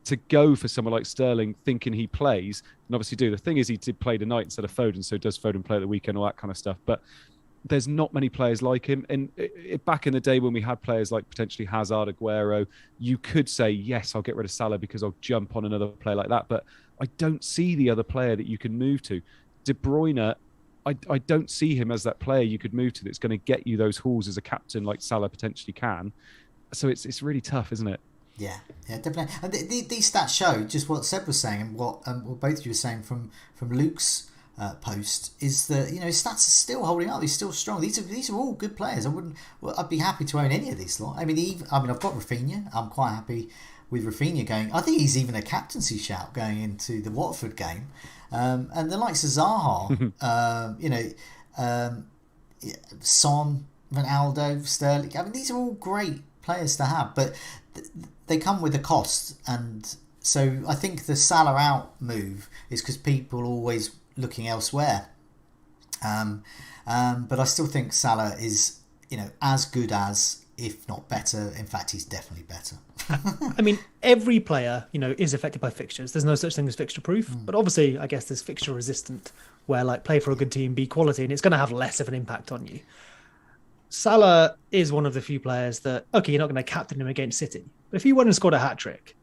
to go for someone like Sterling thinking he plays, and obviously do. The thing is he did play tonight instead of Foden, so does Foden play at the weekend, all that kind of stuff. But there's not many players like him. And back in the day when we had players like potentially Hazard, Aguero, you could say, yes, I'll get rid of Salah because I'll jump on another player like that. But I don't see the other player that you can move to. De Bruyne, I don't see him as that player you could move to that's going to get you those hauls as a captain like Salah potentially can. So it's really tough, isn't it? Yeah, definitely. And these stats show just what Seb was saying and what both of you were saying from Luke's post is that his stats are still holding up. He's still strong. These are all good players. I'd be happy to own any of these lot. I mean, I've got Rafinha. I'm quite happy with Rafinha going. I think he's even a captaincy shout going into the Watford game. And the likes of Zaha, Son, Ronaldo, Sterling. I mean, these are all great players to have, but they come with a cost. And so I think the Salah out move is because people are always looking elsewhere. But I still think Salah is, as good as, if not better. In fact, he's definitely better. I mean, every player, is affected by fixtures. There's no such thing as fixture proof, but obviously, I guess there's fixture resistant, where play for a good team, be quality, and it's going to have less of an impact on you. Salah is one of the few players that, okay, you're not going to captain him against City, but if he went and scored a hat trick,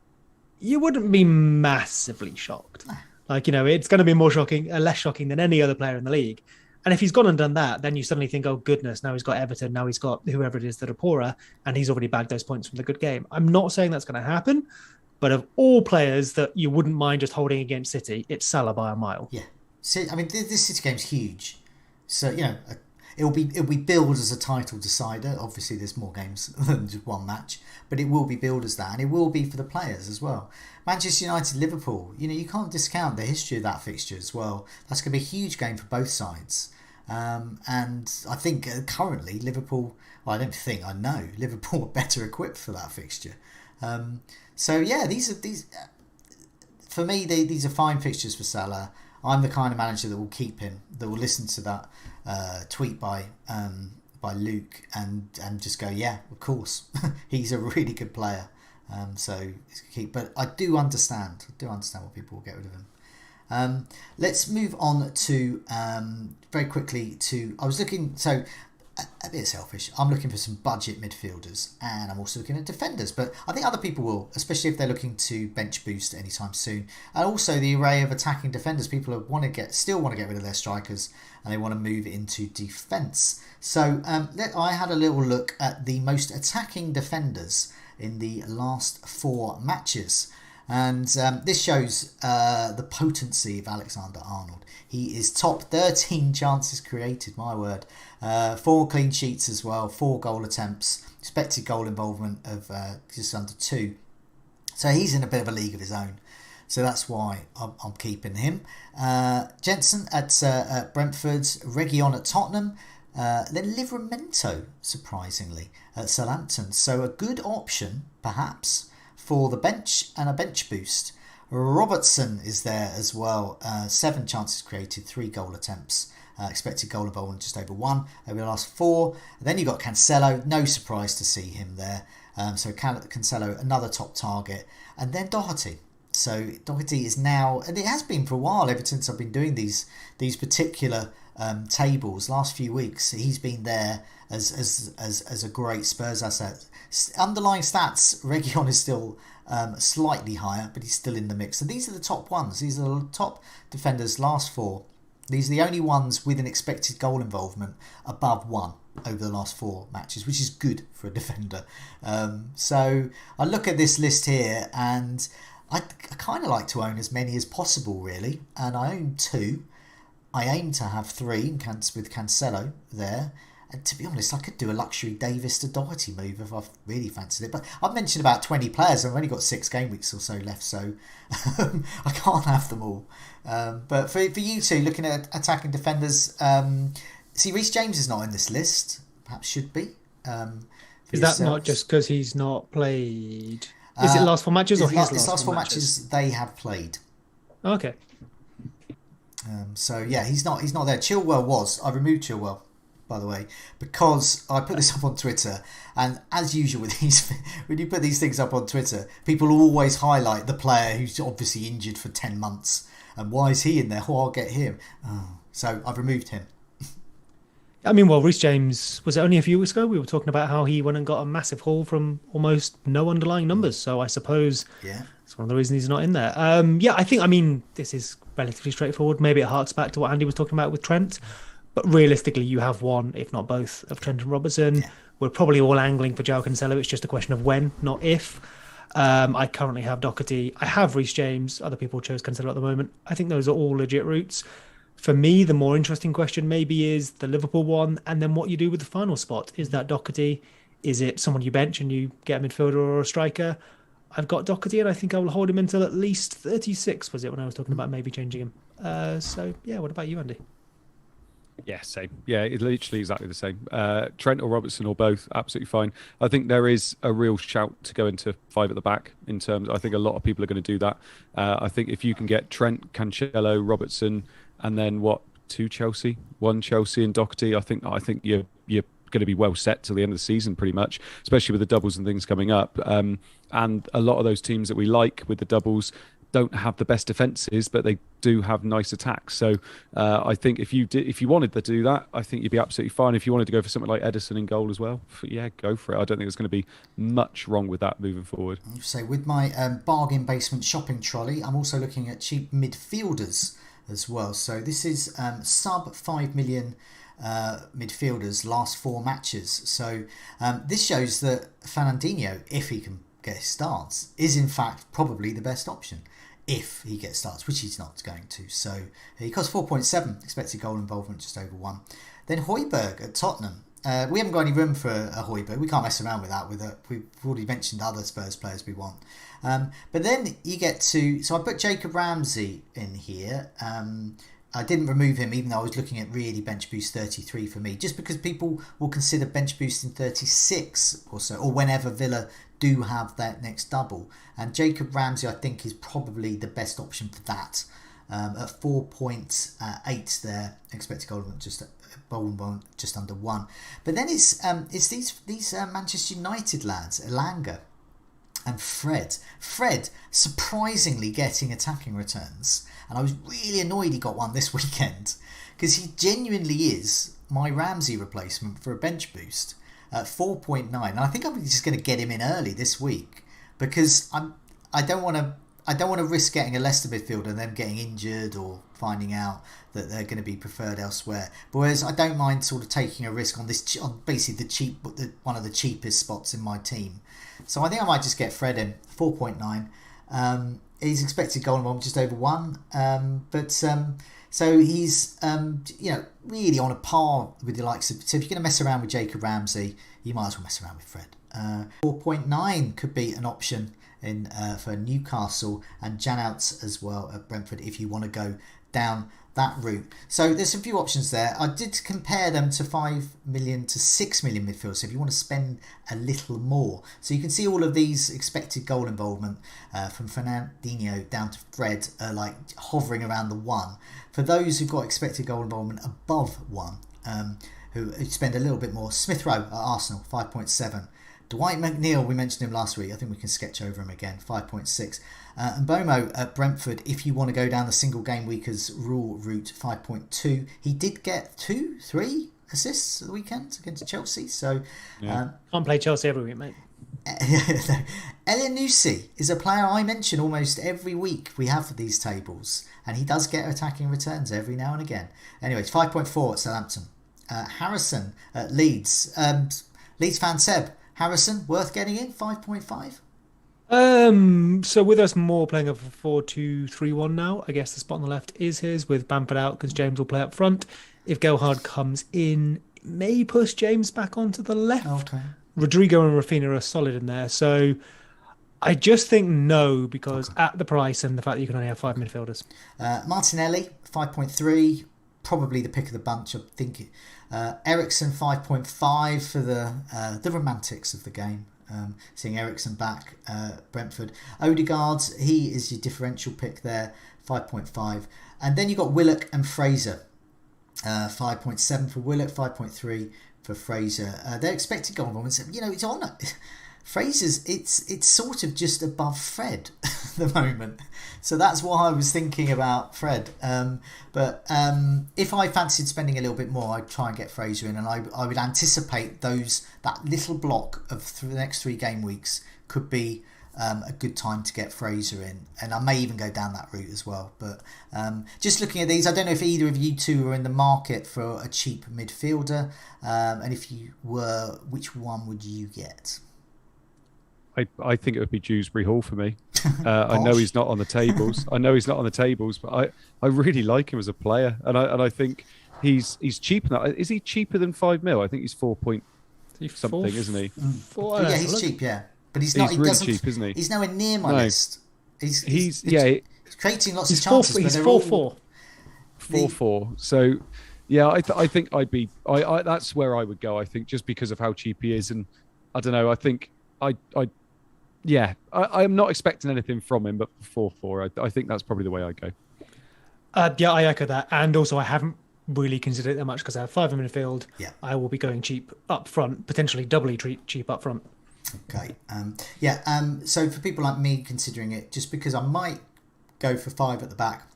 you wouldn't be massively shocked. It's going to be less shocking than any other player in the league. And if he's gone and done that, then you suddenly think, oh, goodness, now he's got Everton, now he's got whoever it is that are poorer, and he's already bagged those points from the good game. I'm not saying that's going to happen, but of all players that you wouldn't mind just holding against City, it's Salah by a mile. Yeah. So, I mean, this City game's huge. So, it'll be billed as a title decider. Obviously, there's more games than just one match, but it will be billed as that, and it will be for the players as well. Manchester United, Liverpool, you can't discount the history of that fixture as well. That's going to be a huge game for both sides. And I think currently Liverpool, I know Liverpool are better equipped for that fixture. These for me, these are fine fixtures for Salah. I'm the kind of manager that will keep him, that will listen to that tweet by Luke and just go, yeah, of course, he's a really good player. But I do understand what people will get rid of him. Let's move on to very quickly to. I was looking, so a bit selfish. I'm looking for some budget midfielders, and I'm also looking at defenders. But I think other people will, especially if they're looking to bench boost anytime soon. And also the array of attacking defenders. People still want to get rid of their strikers, and they want to move into defence. So I had a little look at the most attacking defenders in the last 4 matches. And this shows the potency of Alexander-Arnold. He is top 13 chances created, my word. 4 clean sheets as well, 4 goal attempts, expected goal involvement of just under 2. So he's in a bit of a league of his own. So that's why I'm keeping him. Jensen at Brentford, Reguilon at Tottenham, then Livramento, surprisingly, at Southampton. So a good option, perhaps, for the bench and a bench boost. Robertson is there as well. 7 chances created, 3 goal attempts. Expected goal involvement just over 1 over the last 4. And then you've got Cancelo. No surprise to see him there. So Cancelo, another top target. And then Doherty. So Doherty is now, and it has been for a while, ever since I've been doing these particular tables, last few weeks, he's been there as a great Spurs asset. Underlying stats, Reguilon is still slightly higher, but he's still in the mix. So these are the top ones. These are the top defenders last 4. These are the only ones with an expected goal involvement above 1 over the last 4 matches, which is good for a defender. So I look at this list here, and I kind of like to own as many as possible, really. And I own 2. I aim to have 3 with Cancelo there. And to be honest, I could do a luxury Davis to Doherty move if I really fancied it. But I've mentioned about 20 players. I've only got 6 game weeks or so left, so I can't have them all. But for you two, looking at attacking defenders, see, Reece James is not in this list. Perhaps should be. Is that not just because he's not played? Is it last 4 matches or his last 4 matches? They have played. Okay. So yeah, he's not there. Chilwell was. I removed Chilwell, by the way, because I put this up on Twitter, and as usual with these, when you put these things up on Twitter, people always highlight the player who's obviously injured for 10 months, and why is he in there? I'll get him. So I've removed him. I mean, well, Reece James, was it only a few weeks ago? We were talking about how he went and got a massive haul from almost no underlying numbers. So I suppose that's one of the reasons he's not in there. I mean, this is relatively straightforward. Maybe it harks back to what Andy was talking about with Trent. But realistically, you have one, if not both, of Trent and Robertson. Yeah. We're probably all angling for João Cancelo. It's just a question of when, not if. I currently have Doherty. I have Reece James. Other people chose Cancelo at the moment. I think those are all legit routes. For me, the more interesting question maybe is the Liverpool one, and then what you do with the final spot. Is that Doherty? Is it someone you bench and you get a midfielder or a striker? I've got Doherty, and I think I will hold him until at least 36, was it, when I was talking about maybe changing him? So, yeah, what about you, Andy? Yeah, same. Yeah, it's literally exactly the same. Trent or Robertson or both, absolutely fine. I think there is a real shout to go into 5 at the back in terms. I think a lot of people are going to do that. I think if you can get Trent, Cancelo, Robertson, and then 2 Chelsea, 1 Chelsea and Doherty, I think you're going to be well set till the end of the season, pretty much, especially with the doubles and things coming up. And a lot of those teams that we like with the doubles don't have the best defenses, but they do have nice attacks. So I think if you wanted to do that, I think you'd be absolutely fine. If you wanted to go for something like Edison in goal as well, yeah, go for it. I don't think there's going to be much wrong with that moving forward. So with my bargain basement shopping trolley, I'm also looking at cheap midfielders as well. So this is sub 5 million midfielders last 4 matches. So this shows that Fernandinho, if he can get his starts, is in fact probably the best option if he gets starts, which he's not going to. So he costs 4.7 expected goal involvement, just over 1. Then Højbjerg at Tottenham. We haven't got any room for a Højbjerg. We can't mess around with that. We've already mentioned other Spurs players we want. But then you get to... So I put Jacob Ramsey in here. I didn't remove him, even though I was looking at really bench boost 33 for me, just because people will consider bench boost in 36 or so, or whenever Villa do have that next double. And Jacob Ramsey, I think, is probably the best option for that. At 4.8 there, expected goal just under 1. But then it's these Manchester United lads, Elanga and Fred. Fred surprisingly getting attacking returns, and I was really annoyed he got one this weekend, because he genuinely is my Ramsey replacement for a bench boost at 4.9, and I think I'm just going to get him in early this week, because I don't want to risk getting a Leicester midfielder and them getting injured or finding out that they're going to be preferred elsewhere. But whereas I don't mind sort of taking a risk on basically one of the cheapest spots in my team. So I think I might just get Fred in 4.9. He's expected goal involvement just over 1. So he's really on a par with the likes of. So if you're going to mess around with Jacob Ramsey, you might as well mess around with Fred. 4.9 could be an option in for Newcastle, and Janouts as well at Brentford if you want to go down that route. So there's a few options there. I did compare them to 5 million to 6 million midfield, so if you want to spend a little more. So you can see all of these expected goal involvement from Fernandinho down to Fred like hovering around the 1. For those who've got expected goal involvement above 1, who spend a little bit more, Smith Rowe at Arsenal 5.7. Dwight McNeil, we mentioned him last week. I think we can sketch over him again, 5.6. And Bomo at Brentford, if you want to go down the single game weekers rule route, 5.2. He did get 2-3 assists at the weekend against Chelsea. So can't play Chelsea every week, mate. Elyounoussi is a player I mention almost every week we have for these tables, and he does get attacking returns every now and again. Anyway, it's 5.4 at Southampton. Harrison at Leeds. Leeds fan Seb. Harrison, worth getting in, 5.5? So with us more playing a 4-2-3-1 now, I guess the spot on the left is his, with Bamford out because James will play up front. If Gelhardt comes in, it may push James back onto the left. Okay. Rodrigo and Rafinha are solid in there. So I just think no, because at the price and the fact that you can only have 5 midfielders. Martinelli, 5.3, probably the pick of the bunch, I think. Ericsson 5.5 for the romantics of the game. Seeing Ericsson back, Brentford. Odegaard, he is your differential pick there, 5.5. And then you got Willock and Fraser, 5.7 for Willock, 5.3 for Fraser. They're expected goal involvement. It's on it. Fraser's, it's sort of just above Fred at the moment. So that's why I was thinking about Fred. But if I fancied spending a little bit more, I'd try and get Fraser in, and I would anticipate that little block of the next 3 game weeks could be a good time to get Fraser in, and I may even go down that route as well. But just looking at these, I don't know if either of you two are in the market for a cheap midfielder, and if you were, which one would you get? I think it would be Dewsbury Hall for me. I know he's not on the tables. But I really like him as a player, and I think he's cheap now. Is he cheaper than 5 mil? I think he's 4 point something, isn't he? Yeah, he's cheap. Yeah, but he's not. He's really cheap, isn't he? He's nowhere near my list. He's creating lots of chances. He's 4-4. 4-4. So, yeah, I think I'd be. I that's where I would go. I think just because of how cheap he is, and I don't know. I think I'm not expecting anything from him, but 4-4. I think that's probably the way I go. Yeah, I echo that, and also I haven't really considered it that much because I have 5 in midfield. Yeah, I will be going cheap up front, potentially doubly cheap up front. Okay. So for people like me considering it, just because I might go for 5 at the back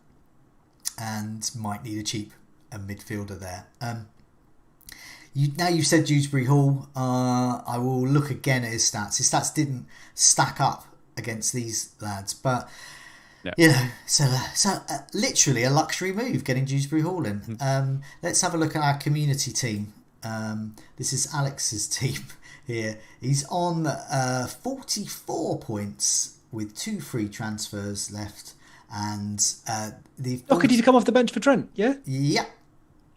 and might need a cheap midfielder there. You've said Dewsbury Hall. I will look again at his stats. His stats didn't stack up against these lads, but so literally a luxury move getting Dewsbury Hall in. Let's have a look at our community team. This is Alex's team here. He's on 44 points with 2 free transfers left, and could he come off the bench for Trent? Yeah. Yeah.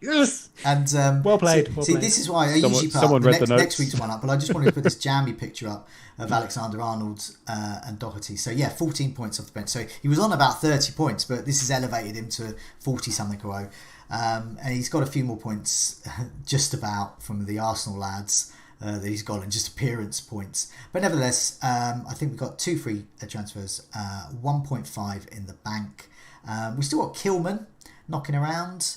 Yes. And well played. See, this is why I usually put next week's one up, but I just wanted to put this jammy picture up of Alexander-Arnold and Doherty. So yeah, 14 points off the bench. So he was on about 30 points, but this has elevated him to 40 something a row. And he's got a few more points just about from the Arsenal lads that he's got in just appearance points. But nevertheless, I think we've got 2 free transfers, 1.5 in the bank. We've still got Kilman knocking around,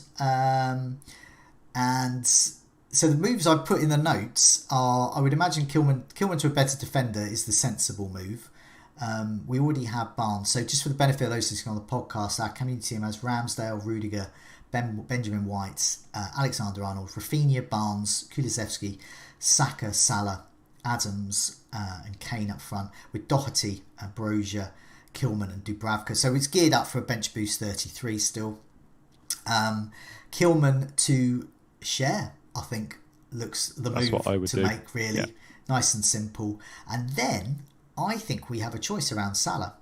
and so the moves I put in the notes are, I would imagine Kilman to a better defender is the sensible move. We already have Barnes, so just for the benefit of those listening on the podcast, our community team has Ramsdale, Rudiger, Benjamin White, Alexander-Arnold, Rafinha, Barnes, Kulusevski, Saka, Salah, Adams, and Kane up front, with Doherty, Brozier, Kilman and Dubravka. So it's geared up for a bench boost 33 still. Kilman to share, I think, looks the move to make, really. Yeah. Nice and simple. And then I think we have a choice around Salah.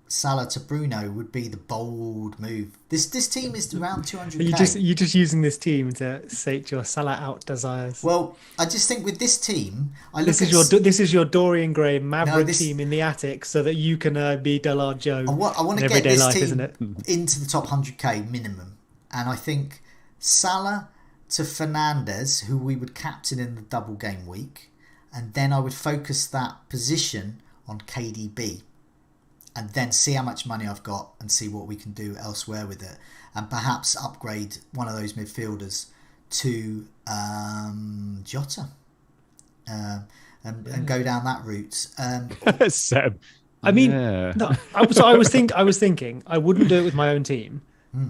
Salah to Bruno would be the bold move. This team is around 200k. You're just using this team to sate your Salah out desires. Well, I just think with this team, this is your Dorian Gray Maverick team in the attic, so that you can be Dillard Joe. I want to get this team into the top 100k minimum, and I think Salah to Fernandes, who we would captain in the double game week, and then I would focus that position on KDB. And then see how much money I've got and see what we can do elsewhere with it. And perhaps upgrade one of those midfielders to Jota. And go down that route. Seb. I mean, no, I was thinking I wouldn't do it with my own team.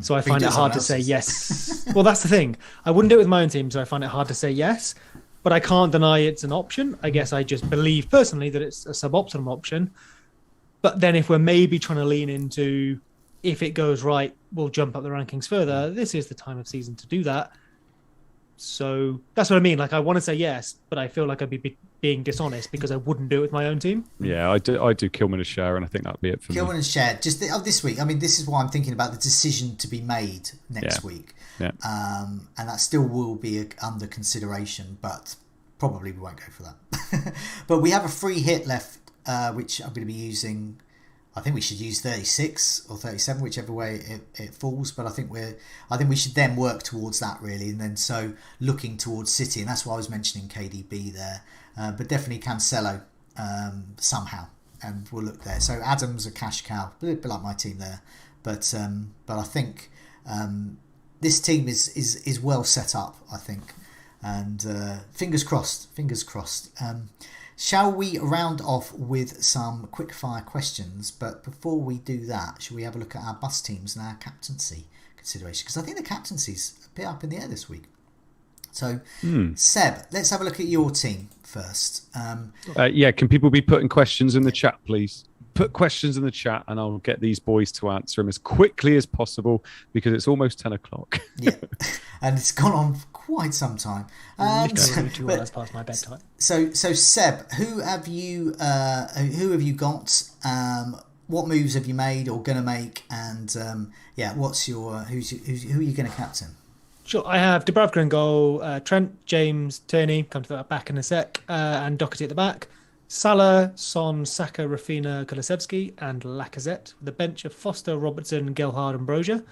So I find it hard to say yes. Well, that's the thing. I wouldn't do it with my own team, so I find it hard to say yes. But I can't deny it's an option. I guess I just believe personally that it's a suboptimal option. But then if we're maybe trying to lean into, if it goes right, we'll jump up the rankings further, this is the time of season to do that. So that's what I mean. Like, I want to say yes, but I feel like I'd be being dishonest because I wouldn't do it with my own team. Yeah, I do Kilman and share, and I think that'd be it for me. Kilman and share. Just this week. I mean, this is why I'm thinking about the decision to be made next week. Yeah. And that still will be under consideration, but probably we won't go for that. But we have a free hit left, which I'm going to be using. I think we should use 36 or 37, whichever way it falls. But I think we should then work towards that, really, and then so looking towards City, and that's why I was mentioning KDB there. But definitely Cancelo somehow, and we'll look there. So Adams a cash cow, a bit like my team there. But I think this team is well set up, I think, and fingers crossed. Shall we round off with some quick-fire questions? But before we do that, shall we have a look at our bus teams and our captaincy consideration? Because I think the captaincy's a bit up in the air this week. So, Seb, let's have a look at your team first. Can people be putting questions in the chat, please? Put questions in the chat and I'll get these boys to answer them as quickly as possible because it's almost 10 o'clock. Yeah, and it's gone on quite some time. Literally 2 hours past my bedtime. So Seb, who have you got? What moves have you made or going to make? And what's your who are you going to captain? Sure, I have Dubravka in goal, Trent, James, Tierney, come to that back in a sec, and Doherty at the back. Salah, Son, Saka, Rafinha, Kulusevski, and Lacazette. The bench of Foster, Robertson, Gelhardt, and Brozier.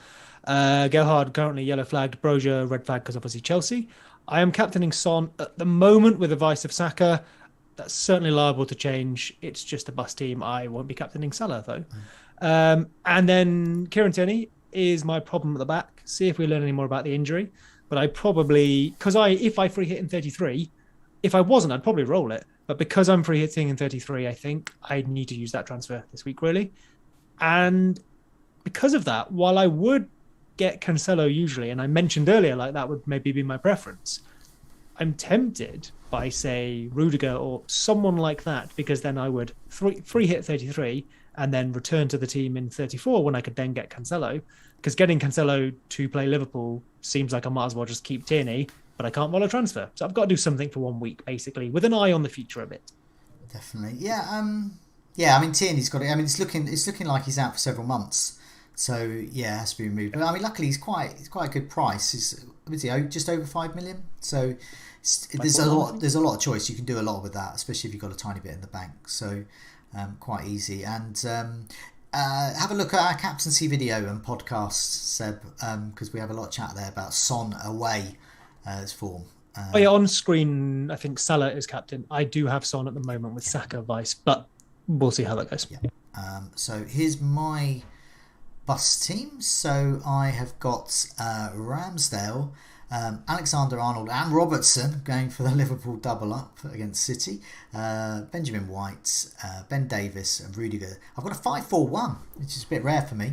Gelhardt currently yellow flagged, Brozier red flag because obviously Chelsea. I am captaining Son at the moment with the vice of Saka. That's certainly liable to change. It's just a bus team. I won't be captaining Salah though. And then Kieran Tierney is my problem at the back. See if we learn any more about the injury. But I probably, because if I free hit in 33, if I wasn't, I'd probably roll it. But because I'm free hitting in 33, I think I need to use that transfer this week, really. And because of that, while I would get Cancelo usually, and I mentioned earlier, like that would maybe be my preference, I'm tempted by, say, Rudiger or someone like that, because then I would free hit 33 and then return to the team in 34 when I could then get Cancelo. Because getting Cancelo to play Liverpool seems like I might as well just keep Tierney, but I can't roll a transfer. So I've got to do something for 1 week, basically, with an eye on the future a bit. Definitely. Yeah. I mean, Tierney's got it. I mean, it's looking like he's out for several months. So yeah, it has to be removed. But I mean, luckily he's quite a good price. Is he just over 5 million? So there's a lot of choice. You can do a lot with that, especially if you've got a tiny bit in the bank. So quite easy. And have a look at our captaincy video and podcast, Seb, because we have a lot of chat there about Son away as form. On screen, I think Salah is captain. I do have Son at the moment with Saka vice, but we'll see how that goes. Yeah. So here's my bus team. So I have got Ramsdale, Alexander-Arnold and Robertson going for the Liverpool double up against City. Benjamin White, Ben Davis and Rudiger. I've got a 5-4-1, which is a bit rare for me.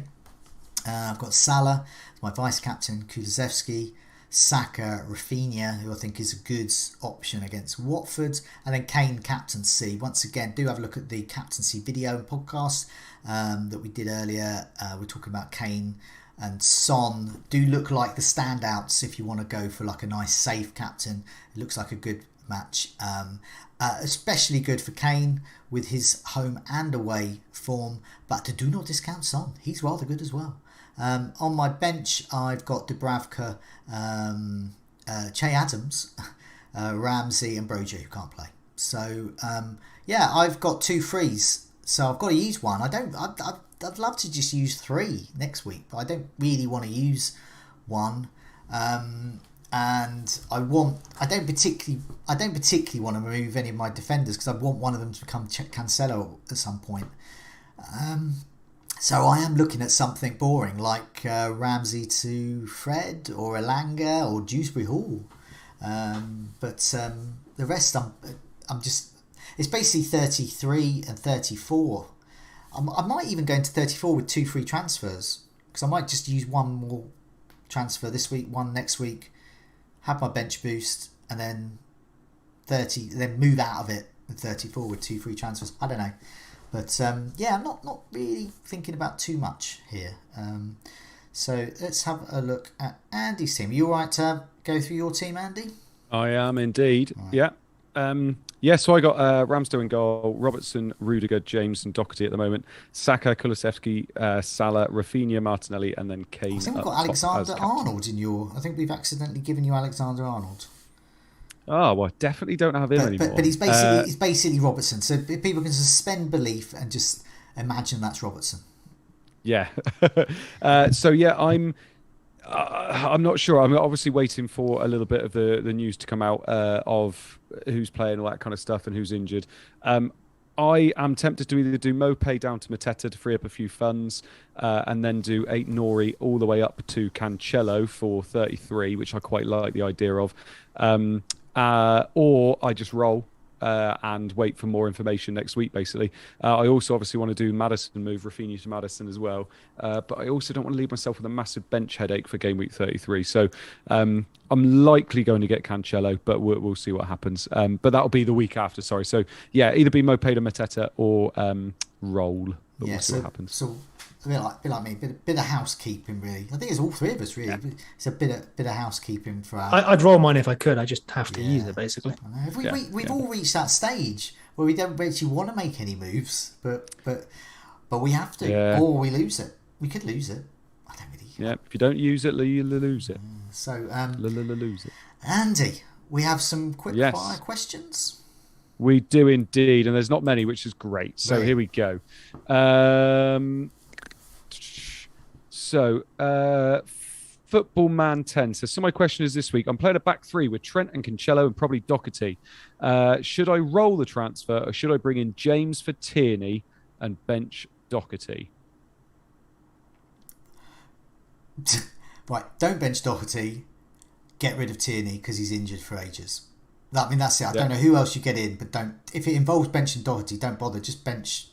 I've got Salah, my vice-captain, Kulusevski, Saka, Rafinha, who I think is a good option against Watford, and then Kane captaincy. Once again, do have a look at the captaincy video and podcast that we did earlier. We're talking about Kane and Son. Do look like the standouts if you want to go for like a nice safe captain. It looks like a good match, especially good for Kane with his home and away form, but do not discount Son. He's rather good as well. On my bench, I've got Dubravka, Che Adams, Ramsey and Brozier, who can't play. So, I've got 2 frees. So I've got to use one. I'd love to just use 3 next week, but I don't really want to use one. And I don't particularly want to remove any of my defenders because I want one of them to become Cancelo at some point. So I am looking at something boring like Ramsey to Fred or Elanga or Dewsbury Hall. But the rest I'm just... It's basically 33 and 34. I might even go into 34 with 2 free transfers because I might just use one more transfer this week, one next week, have my bench boost, and then 30, then move out of it with 34 with 2 free transfers. I don't know. But I'm not really thinking about too much here. So let's have a look at Andy's team. Are you all right to go through your team, Andy? I am indeed. Right. Yeah. So I got Ramsdale in goal, Robertson, Rudiger, James and Doherty at the moment. Saka, Kulusevski, Salah, Rafinha, Martinelli and then Kane. I think we've got Alexander-Arnold in your... I think we've accidentally given you Alexander-Arnold. Oh, well, I definitely don't have him anymore. But he's basically Robertson. So people can suspend belief and just imagine that's Robertson. Yeah. I'm not sure. I'm obviously waiting for a little bit of the news to come out of who's playing, all that kind of stuff and who's injured. I am tempted to either do Mopé down to Mateta to free up a few funds and then do 8 Nori all the way up to Cancelo for 33, which I quite like the idea of. Or I just roll and wait for more information next week, basically. I also obviously want to do Maddison, move Rafinha to Maddison as well. But I also don't want to leave myself with a massive bench headache for Game Week 33. So I'm likely going to get Cancelo, but we'll see what happens. But that'll be the week after, sorry. So, yeah, either be Mopé to Mateta or roll. But we'll see what happens. So bit like me, bit of housekeeping really. I think it's all three of us really. Yeah. It's a bit of housekeeping for our. I'd roll mine if I could. I just have to Yeah. use it basically. I know. We've all reached that stage where we don't actually want to make any moves, but we have to, or we lose it. We could lose it. I don't really. Yeah, if you don't use it, you lose it. So lose it. Andy, we have some quick fire questions. We do indeed, and there's not many, which is great. So here we go. Football Man 10 says, so my question is this week, I'm playing a back three with Trent and Cancelo and probably Doherty. Should I roll the transfer or should I bring in James for Tierney and bench Doherty? Right, don't bench Doherty. Get rid of Tierney because he's injured for ages. I mean, that's it. I don't know who else you get in, but don't. If it involves benching Doherty, don't bother. Just bench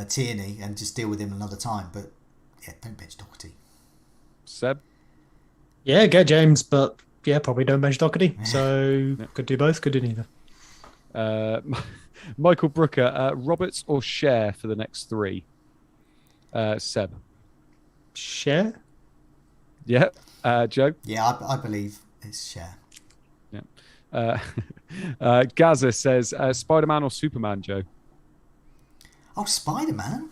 Tierney and just deal with him another time. But yeah, don't bench Doherty. Seb? Yeah, get James, but yeah, probably don't bench Doherty. So could do both, could do neither. Michael Brooker, Roberts or Share for the next three? Seb? Share? Yeah. Joe? Yeah, I believe it's Share. Yeah. Gaza says, Spider-Man or Superman, Joe? Oh, Spider-Man?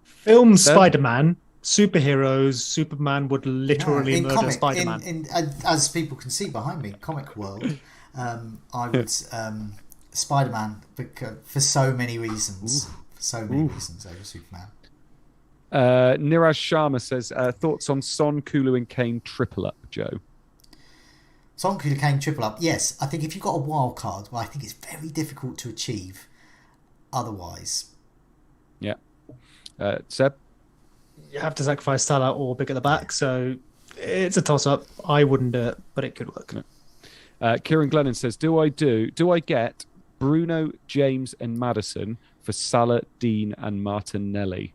Film Spider-Man, superheroes, Superman would literally murder Spider-Man. As people can see behind me, comic world, I would Spider-Man for so many reasons. Reasons over Superman. Niraj Sharma says, thoughts on Son, Kulu and Kane triple up, Joe? Son, Kulu, Kane triple up. Yes, I think if you've got a wild card, well, I think it's very difficult to achieve otherwise. Yeah. Seb? You have to sacrifice Salah or Big at the back, so it's a toss-up. I wouldn't do it, but it could work. Yeah. Kieran Glennon says, do I get Bruno, James and Maddison for Salah, Dean and Martinelli?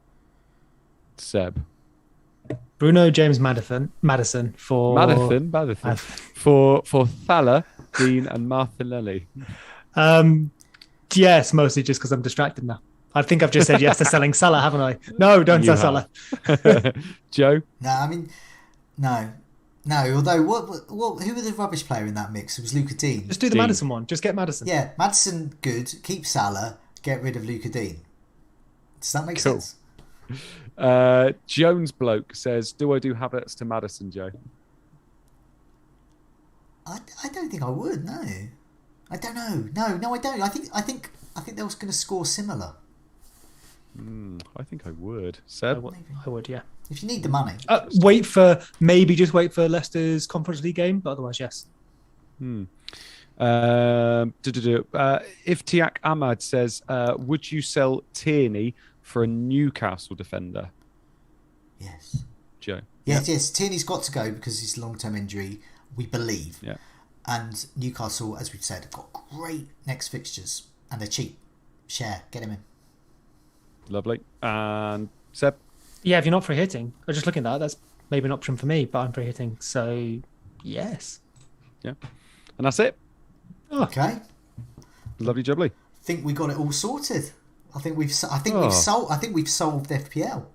Seb? Bruno, James, Madison for... Madison. For Salah, Dean and Martinelli. Yes, mostly just because I'm distracted now. I think I've just said yes to selling Salah, haven't I? No, don't sell Salah. Joe? No, I mean, no. Although, who was the rubbish player in that mix? It was Luca Dean. Just do the Maddison one. Just get Maddison. Yeah, Maddison, good. Keep Salah. Get rid of Luca Dean. Does that make sense? Jones Bloke says, do I do Havertz to Maddison, Joe? I don't think I would. No, I don't know. No, I don't. I think they was going to score similar. I think I would. Seb? I would, yeah. If you need the money. Wait for Leicester's Conference League game, but otherwise, yes. Iftiak Ahmad says, would you sell Tierney for a Newcastle defender? Yes. Joe? Yes. Tierney's got to go because he's a long-term injury, we believe. Yeah. And Newcastle, as we've said, have got great next fixtures and they're cheap. Share, get him in. Lovely. And Seb? Yeah, if you're not free hitting, I'm just looking at that. That's maybe an option for me, but I'm free hitting, so yes. Yeah, and that's it. Okay. Lovely jubbly. I think we got it all sorted. I think we've solved FPL.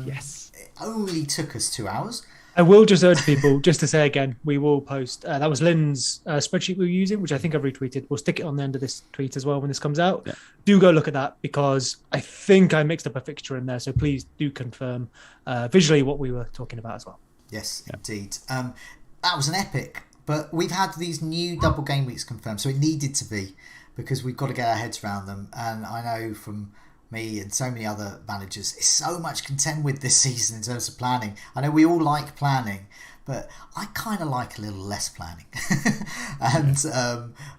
Yes. It only took us 2 hours. I will just urge people, just to say again, we will post, that was Lynn's spreadsheet we were using, which I think I've retweeted. We'll stick it on the end of this tweet as well when this comes out. Yeah. Do go look at that because I think I mixed up a fixture in there. So please do confirm visually what we were talking about as well. Yes, indeed. That was an epic, but we've had these new double game weeks confirmed, so it needed to be because we've got to get our heads around them. And I know from me and so many other managers, it's so much contend with this season in terms of planning. I know we all like planning, but I kind of like a little less planning. And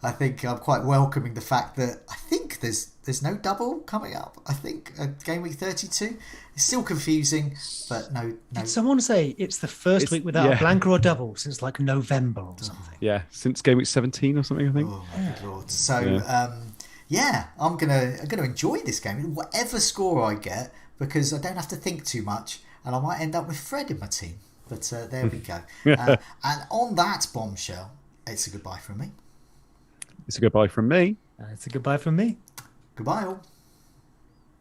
I think I'm quite welcoming the fact that I think there's no double coming up. I think game week 32. It's still confusing, but no. Did someone say it's the first week without a blank or a double since like November or something? Yeah, since game week 17 or something, I think. Oh my good lord! So I'm gonna enjoy this game, whatever score I get, because I don't have to think too much, and I might end up with Fred in my team. But there we go. And on that bombshell, it's a goodbye from me. It's a goodbye from me. It's a goodbye from me. Goodbye all.